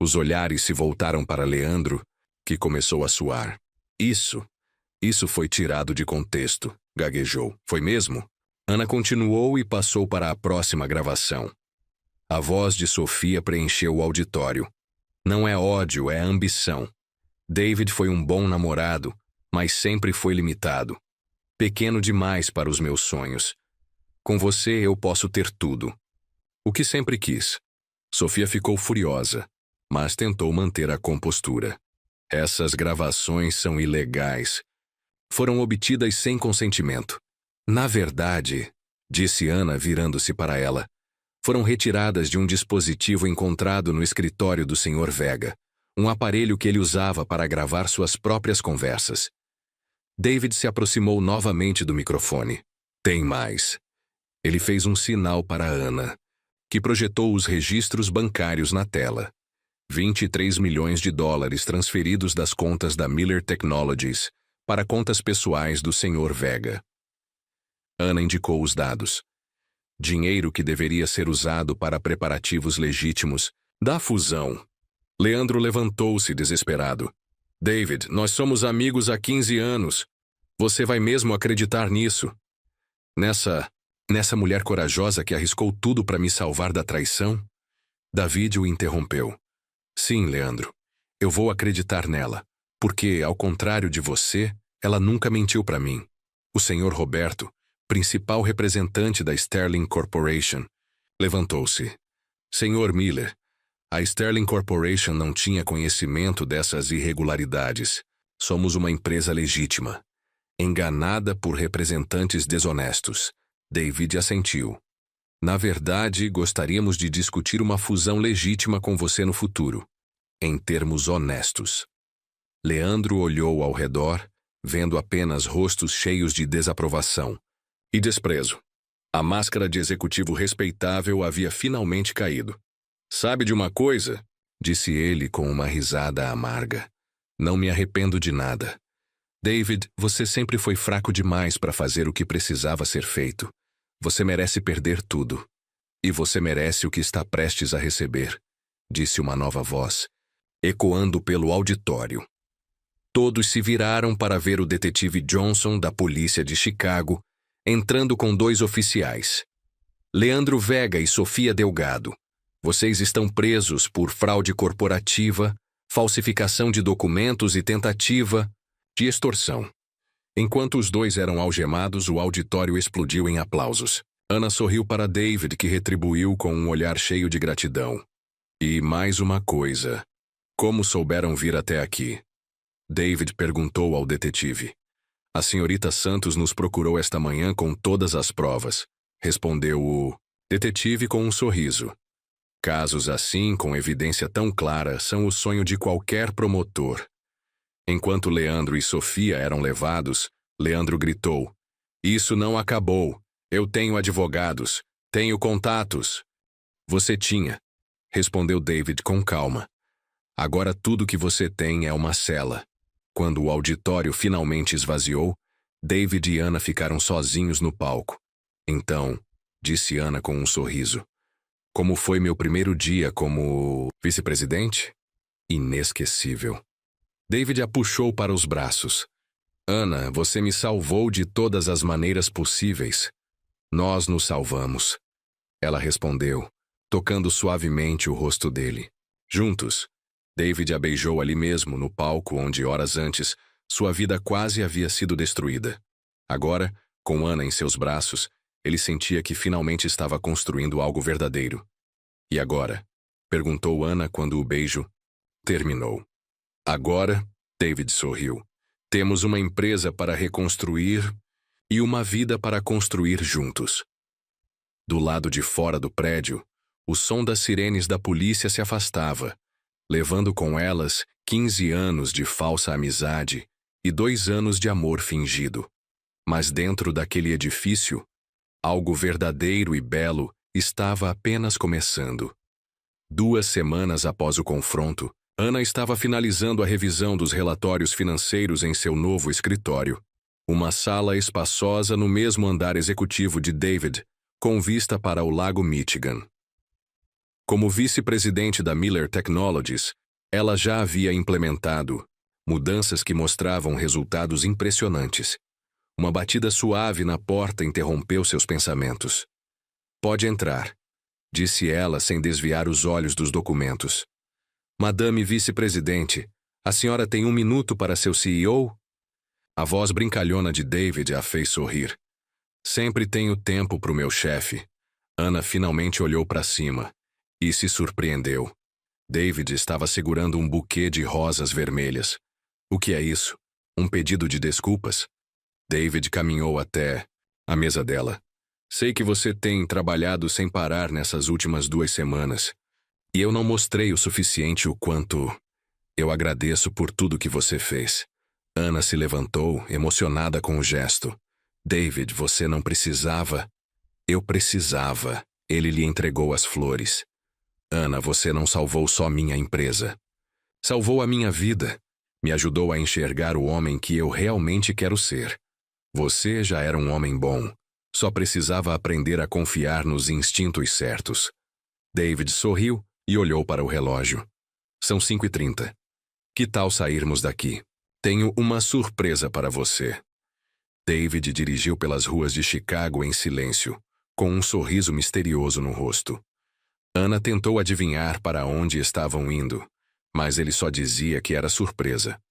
Speaker 1: Os olhares se voltaram para Leandro, que começou a suar. Isso foi tirado de contexto, gaguejou. Foi mesmo? Ana continuou e passou para a próxima gravação. A voz de Sofia preencheu o auditório. Não é ódio, é ambição. David foi um bom namorado, mas sempre foi limitado. Pequeno demais para os meus sonhos. Com você eu posso ter tudo. O que sempre quis. Sofia ficou furiosa, mas tentou manter a compostura. Essas gravações são ilegais. Foram obtidas sem consentimento. Na verdade, disse Ana virando-se para ela, foram retiradas de um dispositivo encontrado no escritório do Sr. Vega, um aparelho que ele usava para gravar suas próprias conversas. David se aproximou novamente do microfone. Tem mais. Ele fez um sinal para Ana, que projetou os registros bancários na tela. 23 milhões de dólares transferidos das contas da Miller Technologies para contas pessoais do Sr. Vega. Ana indicou os dados. Dinheiro que deveria ser usado para preparativos legítimos da fusão. Leandro levantou-se desesperado. David, nós somos amigos há 15 anos. Você vai mesmo acreditar nisso? Nessa mulher corajosa que arriscou tudo para me salvar da traição? David o interrompeu. Sim, Leandro. Eu vou acreditar nela, porque, ao contrário de você, ela nunca mentiu para mim. O Sr. Roberto, principal representante da Sterling Corporation, levantou-se. Sr. Miller, a Sterling Corporation não tinha conhecimento dessas irregularidades. Somos uma empresa legítima, enganada por representantes desonestos. David assentiu. Na verdade, gostaríamos de discutir uma fusão legítima com você no futuro, em termos honestos. Leandro olhou ao redor, vendo apenas rostos cheios de desaprovação e desprezo. A máscara de executivo respeitável havia finalmente caído. Sabe de uma coisa? Disse ele com uma risada amarga. Não me arrependo de nada. David, você sempre foi fraco demais para fazer o que precisava ser feito. Você merece perder tudo. E você merece o que está prestes a receber, disse uma nova voz, ecoando pelo auditório. Todos se viraram para ver o detetive Johnson, da polícia de Chicago, entrando com 2 oficiais. Leandro Vega e Sofia Delgado, vocês estão presos por fraude corporativa, falsificação de documentos e tentativa de extorsão. Enquanto os 2 eram algemados, o auditório explodiu em aplausos. Ana sorriu para David, que retribuiu com um olhar cheio de gratidão. E mais uma coisa. Como souberam vir até aqui? David perguntou ao detetive. A senhorita Santos nos procurou esta manhã com todas as provas, respondeu o detetive com um sorriso. Casos assim, com evidência tão clara, são o sonho de qualquer promotor. Enquanto Leandro e Sofia eram levados, Leandro gritou: "Isso não acabou. Eu tenho advogados. Tenho contatos." "Você tinha", respondeu David com calma. "Agora tudo que você tem é uma cela." Quando o auditório finalmente esvaziou, David e Ana ficaram sozinhos no palco. "Então", disse Ana com um sorriso, "como foi meu primeiro dia como vice-presidente?" "Inesquecível." David a puxou para os braços. "Ana, você me salvou de todas as maneiras possíveis." "Nós nos salvamos", ela respondeu, tocando suavemente o rosto dele. Juntos, David a beijou ali mesmo, no palco onde, horas antes, sua vida quase havia sido destruída. Agora, com Ana em seus braços, ele sentia que finalmente estava construindo algo verdadeiro. "E agora?", perguntou Ana quando o beijo terminou. "Agora", David sorriu, "temos uma empresa para reconstruir e uma vida para construir juntos." Do lado de fora do prédio, o som das sirenes da polícia se afastava, levando com elas 15 anos de falsa amizade e 2 anos de amor fingido. Mas dentro daquele edifício, algo verdadeiro e belo estava apenas começando. 2 semanas após o confronto, Ana estava finalizando a revisão dos relatórios financeiros em seu novo escritório. Uma sala espaçosa no mesmo andar executivo de David, com vista para o Lago Michigan. Como vice-presidente da Miller Technologies, ela já havia implementado mudanças que mostravam resultados impressionantes. Uma batida suave na porta interrompeu seus pensamentos. "Pode entrar", disse ela sem desviar os olhos dos documentos. "Madame vice-presidente, a senhora tem 1 minuto para seu CEO?" A voz brincalhona de David a fez sorrir. "Sempre tenho tempo para o meu chefe." Ana finalmente olhou para cima e se surpreendeu. David estava segurando um buquê de rosas vermelhas. "O que é isso? Um pedido de desculpas?" David caminhou até a mesa dela. "Sei que você tem trabalhado sem parar nessas últimas 2 semanas. E eu não mostrei o suficiente o quanto eu agradeço por tudo que você fez." Ana se levantou, emocionada com o gesto. "David, você não precisava." "Eu precisava." Ele lhe entregou as flores. "Ana, você não salvou só minha empresa. Salvou a minha vida. Me ajudou a enxergar o homem que eu realmente quero ser. Você já era um homem bom. Só precisava aprender a confiar nos instintos certos." David sorriu e olhou para o relógio. "São 5h30. Que tal sairmos daqui? Tenho uma surpresa para você." David dirigiu pelas ruas de Chicago em silêncio, com um sorriso misterioso no rosto. Ana tentou adivinhar para onde estavam indo, mas ele só dizia que era surpresa.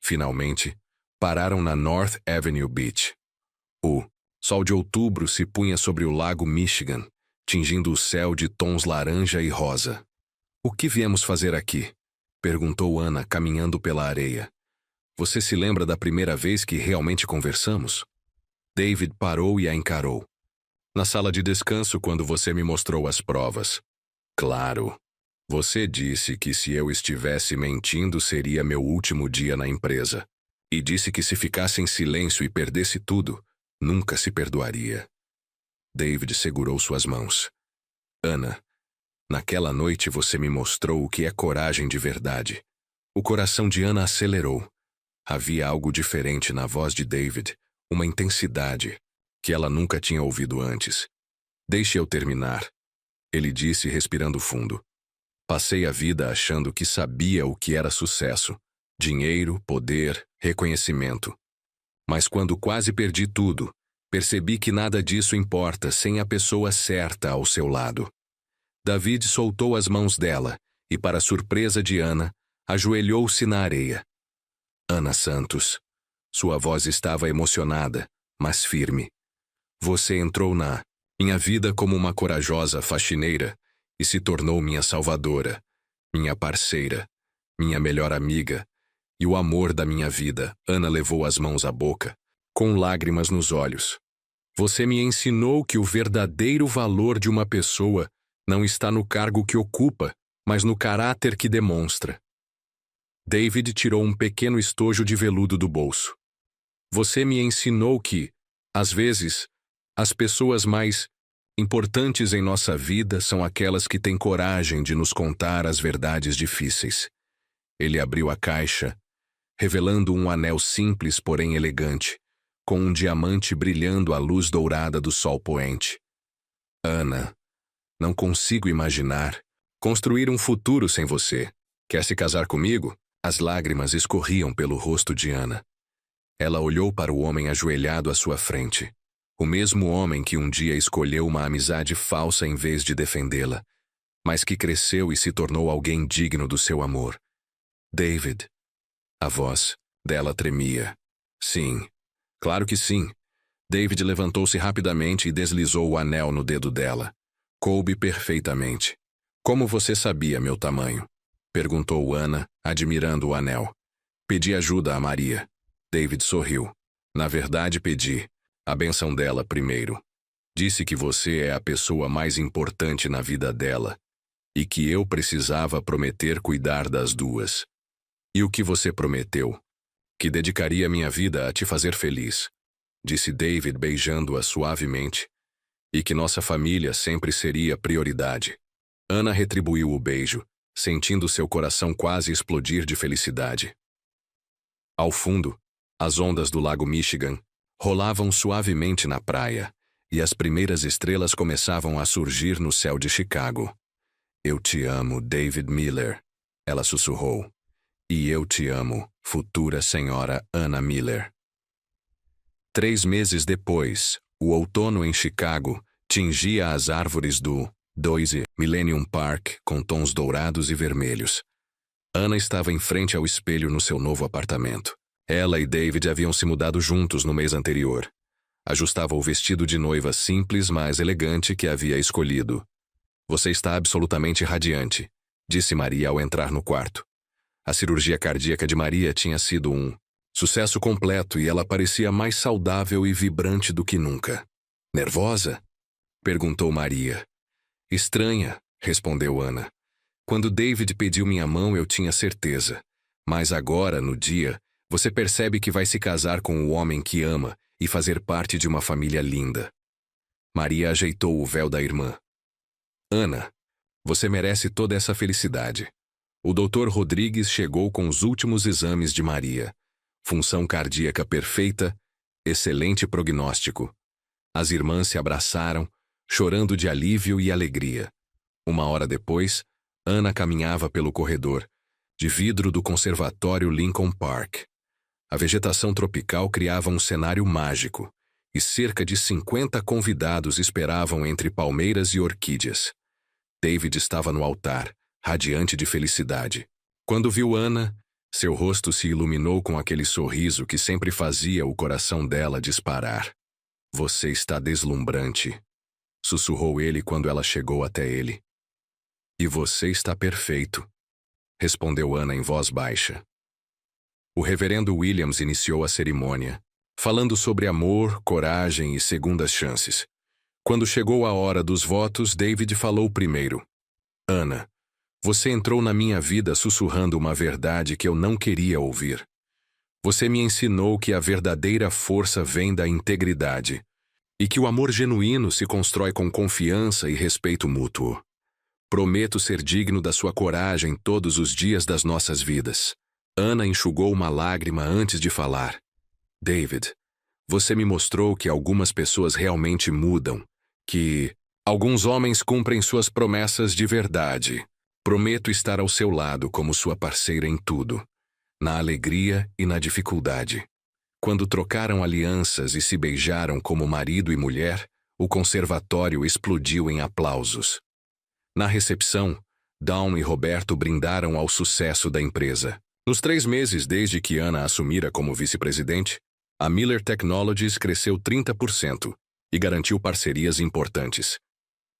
Speaker 1: Finalmente, pararam na North Avenue Beach. O sol de outubro se punha sobre o lago Michigan, tingindo o céu de tons laranja e rosa. "O que viemos fazer aqui?", perguntou Ana, caminhando pela areia. "Você se lembra da primeira vez que realmente conversamos?" David parou e a encarou. "Na sala de descanso, quando você me mostrou as provas." "Claro. Você disse que se eu estivesse mentindo seria meu último dia na empresa. E disse que se ficasse em silêncio e perdesse tudo, nunca se perdoaria." David segurou suas mãos. "Ana, naquela noite você me mostrou o que é coragem de verdade." O coração de Ana acelerou. Havia algo diferente na voz de David, uma intensidade que ela nunca tinha ouvido antes. "Deixe eu terminar", ele disse respirando fundo. "Passei a vida achando que sabia o que era sucesso, dinheiro, poder, reconhecimento. Mas quando quase perdi tudo, percebi que nada disso importa sem a pessoa certa ao seu lado." David soltou as mãos dela e, para surpresa de Ana, ajoelhou-se na areia. "Ana Santos." Sua voz estava emocionada, mas firme. "Você entrou na minha vida como uma corajosa faxineira e se tornou minha salvadora, minha parceira, minha melhor amiga e o amor da minha vida." Ana levou as mãos à boca, com lágrimas nos olhos. Você me ensinou que o verdadeiro valor de uma pessoa não está no cargo que ocupa, mas no caráter que demonstra. David tirou um pequeno estojo de veludo do bolso. Você me ensinou que, às vezes, as pessoas mais importantes em nossa vida são aquelas que têm coragem de nos contar as verdades difíceis. Ele abriu a caixa, revelando um anel simples, porém elegante, com um diamante brilhando à luz dourada do sol poente. Ana, não consigo imaginar construir um futuro sem você. Quer se casar comigo? As lágrimas escorriam pelo rosto de Ana. Ela olhou para o homem ajoelhado à sua frente. O mesmo homem que um dia escolheu uma amizade falsa em vez de defendê-la, mas que cresceu e se tornou alguém digno do seu amor. David. A voz dela tremia. Sim, claro que sim. David levantou-se rapidamente e deslizou o anel no dedo dela. Coube perfeitamente. Como você sabia meu tamanho? Perguntou Ana, admirando o anel. Pedi ajuda a Maria. David sorriu. Na verdade, pedi a bênção dela primeiro. Disse que você é a pessoa mais importante na vida dela e que eu precisava prometer cuidar das duas. E o que você prometeu? Que dedicaria minha vida a te fazer feliz, disse David beijando-a suavemente, e que nossa família sempre seria prioridade. Ana retribuiu o beijo, sentindo seu coração quase explodir de felicidade. Ao fundo, as ondas do lago Michigan rolavam suavemente na praia, e as primeiras estrelas começavam a surgir no céu de Chicago. Eu te amo, David Miller, ela sussurrou. E eu te amo, futura senhora Ana Miller. 3 meses depois, o outono em Chicago tingia as árvores do 2 Millennium Park com tons dourados e vermelhos. Ana estava em frente ao espelho no seu novo apartamento. Ela e David haviam se mudado juntos no mês anterior. Ajustava o vestido de noiva simples, mas elegante que havia escolhido. Você está absolutamente radiante, disse Maria ao entrar no quarto. A cirurgia cardíaca de Maria tinha sido um sucesso completo e ela parecia mais saudável e vibrante do que nunca. Nervosa? Perguntou Maria. Estranha, respondeu Ana. Quando David pediu minha mão, eu tinha certeza. Mas agora, no dia, você percebe que vai se casar com o homem que ama e fazer parte de uma família linda. Maria ajeitou o véu da irmã. Ana, você merece toda essa felicidade. O Dr. Rodrigues chegou com os últimos exames de Maria. Função cardíaca perfeita, excelente prognóstico. As irmãs se abraçaram, chorando de alívio e alegria. 1 hora depois, Ana caminhava pelo corredor, de vidro do Conservatório Lincoln Park. A vegetação tropical criava um cenário mágico, e cerca de 50 convidados esperavam entre palmeiras e orquídeas. David estava no altar, radiante de felicidade. Quando viu Ana, seu rosto se iluminou com aquele sorriso que sempre fazia o coração dela disparar. Você está deslumbrante, sussurrou ele quando ela chegou até ele. E você está perfeito, respondeu Ana em voz baixa. O reverendo Williams iniciou a cerimônia, falando sobre amor, coragem e segundas chances. Quando chegou a hora dos votos, David falou primeiro. Ana, você entrou na minha vida sussurrando uma verdade que eu não queria ouvir. Você me ensinou que a verdadeira força vem da integridade e que o amor genuíno se constrói com confiança e respeito mútuo. Prometo ser digno da sua coragem todos os dias das nossas vidas. Ana enxugou uma lágrima antes de falar. David, você me mostrou que algumas pessoas realmente mudam, que alguns homens cumprem suas promessas de verdade. Prometo estar ao seu lado como sua parceira em tudo, na alegria e na dificuldade. Quando trocaram alianças e se beijaram como marido e mulher, o conservatório explodiu em aplausos. Na recepção, Dawn e Roberto brindaram ao sucesso da empresa. Nos 3 meses desde que Ana assumira como vice-presidente, a Miller Technologies cresceu 30% e garantiu parcerias importantes.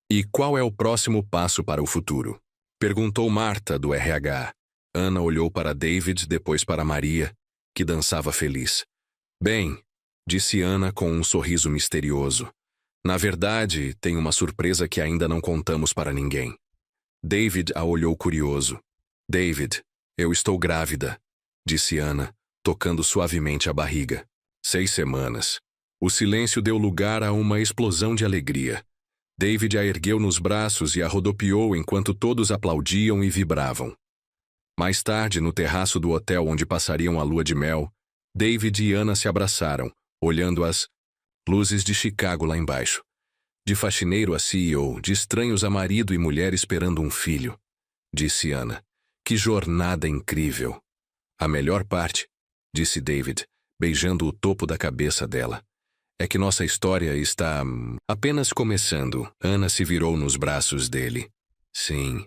Speaker 1: E qual é o próximo passo para o futuro? Perguntou Marta, do RH. Ana olhou para David, depois para Maria, que dançava feliz. Bem, disse Ana com um sorriso misterioso. Na verdade, tem uma surpresa que ainda não contamos para ninguém. David a olhou curioso. David, eu estou grávida, disse Ana, tocando suavemente a barriga. 6 semanas. O silêncio deu lugar a uma explosão de alegria. David a ergueu nos braços e a rodopiou enquanto todos aplaudiam e vibravam. Mais tarde, no terraço do hotel onde passariam a lua de mel, David e Ana se abraçaram, olhando as luzes de Chicago lá embaixo. De faxineiro a CEO, de estranhos a marido e mulher esperando um filho, disse Ana. Que jornada incrível! A melhor parte, disse David, beijando o topo da cabeça dela, é que nossa história está apenas começando. Ana se virou nos braços dele. Sim,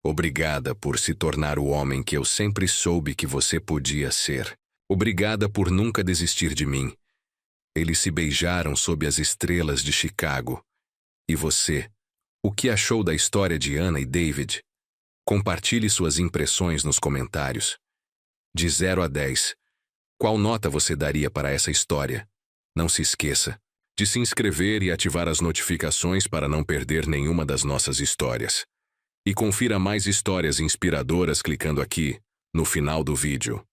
Speaker 1: obrigada por se tornar o homem que eu sempre soube que você podia ser. Obrigada por nunca desistir de mim. Eles se beijaram sob as estrelas de Chicago. E você? O que achou da história de Ana e David? Compartilhe suas impressões nos comentários. De 0 a 10, qual nota você daria para essa história? Não se esqueça de se inscrever e ativar as notificações para não perder nenhuma das nossas histórias. E confira mais histórias inspiradoras clicando aqui, no final do vídeo.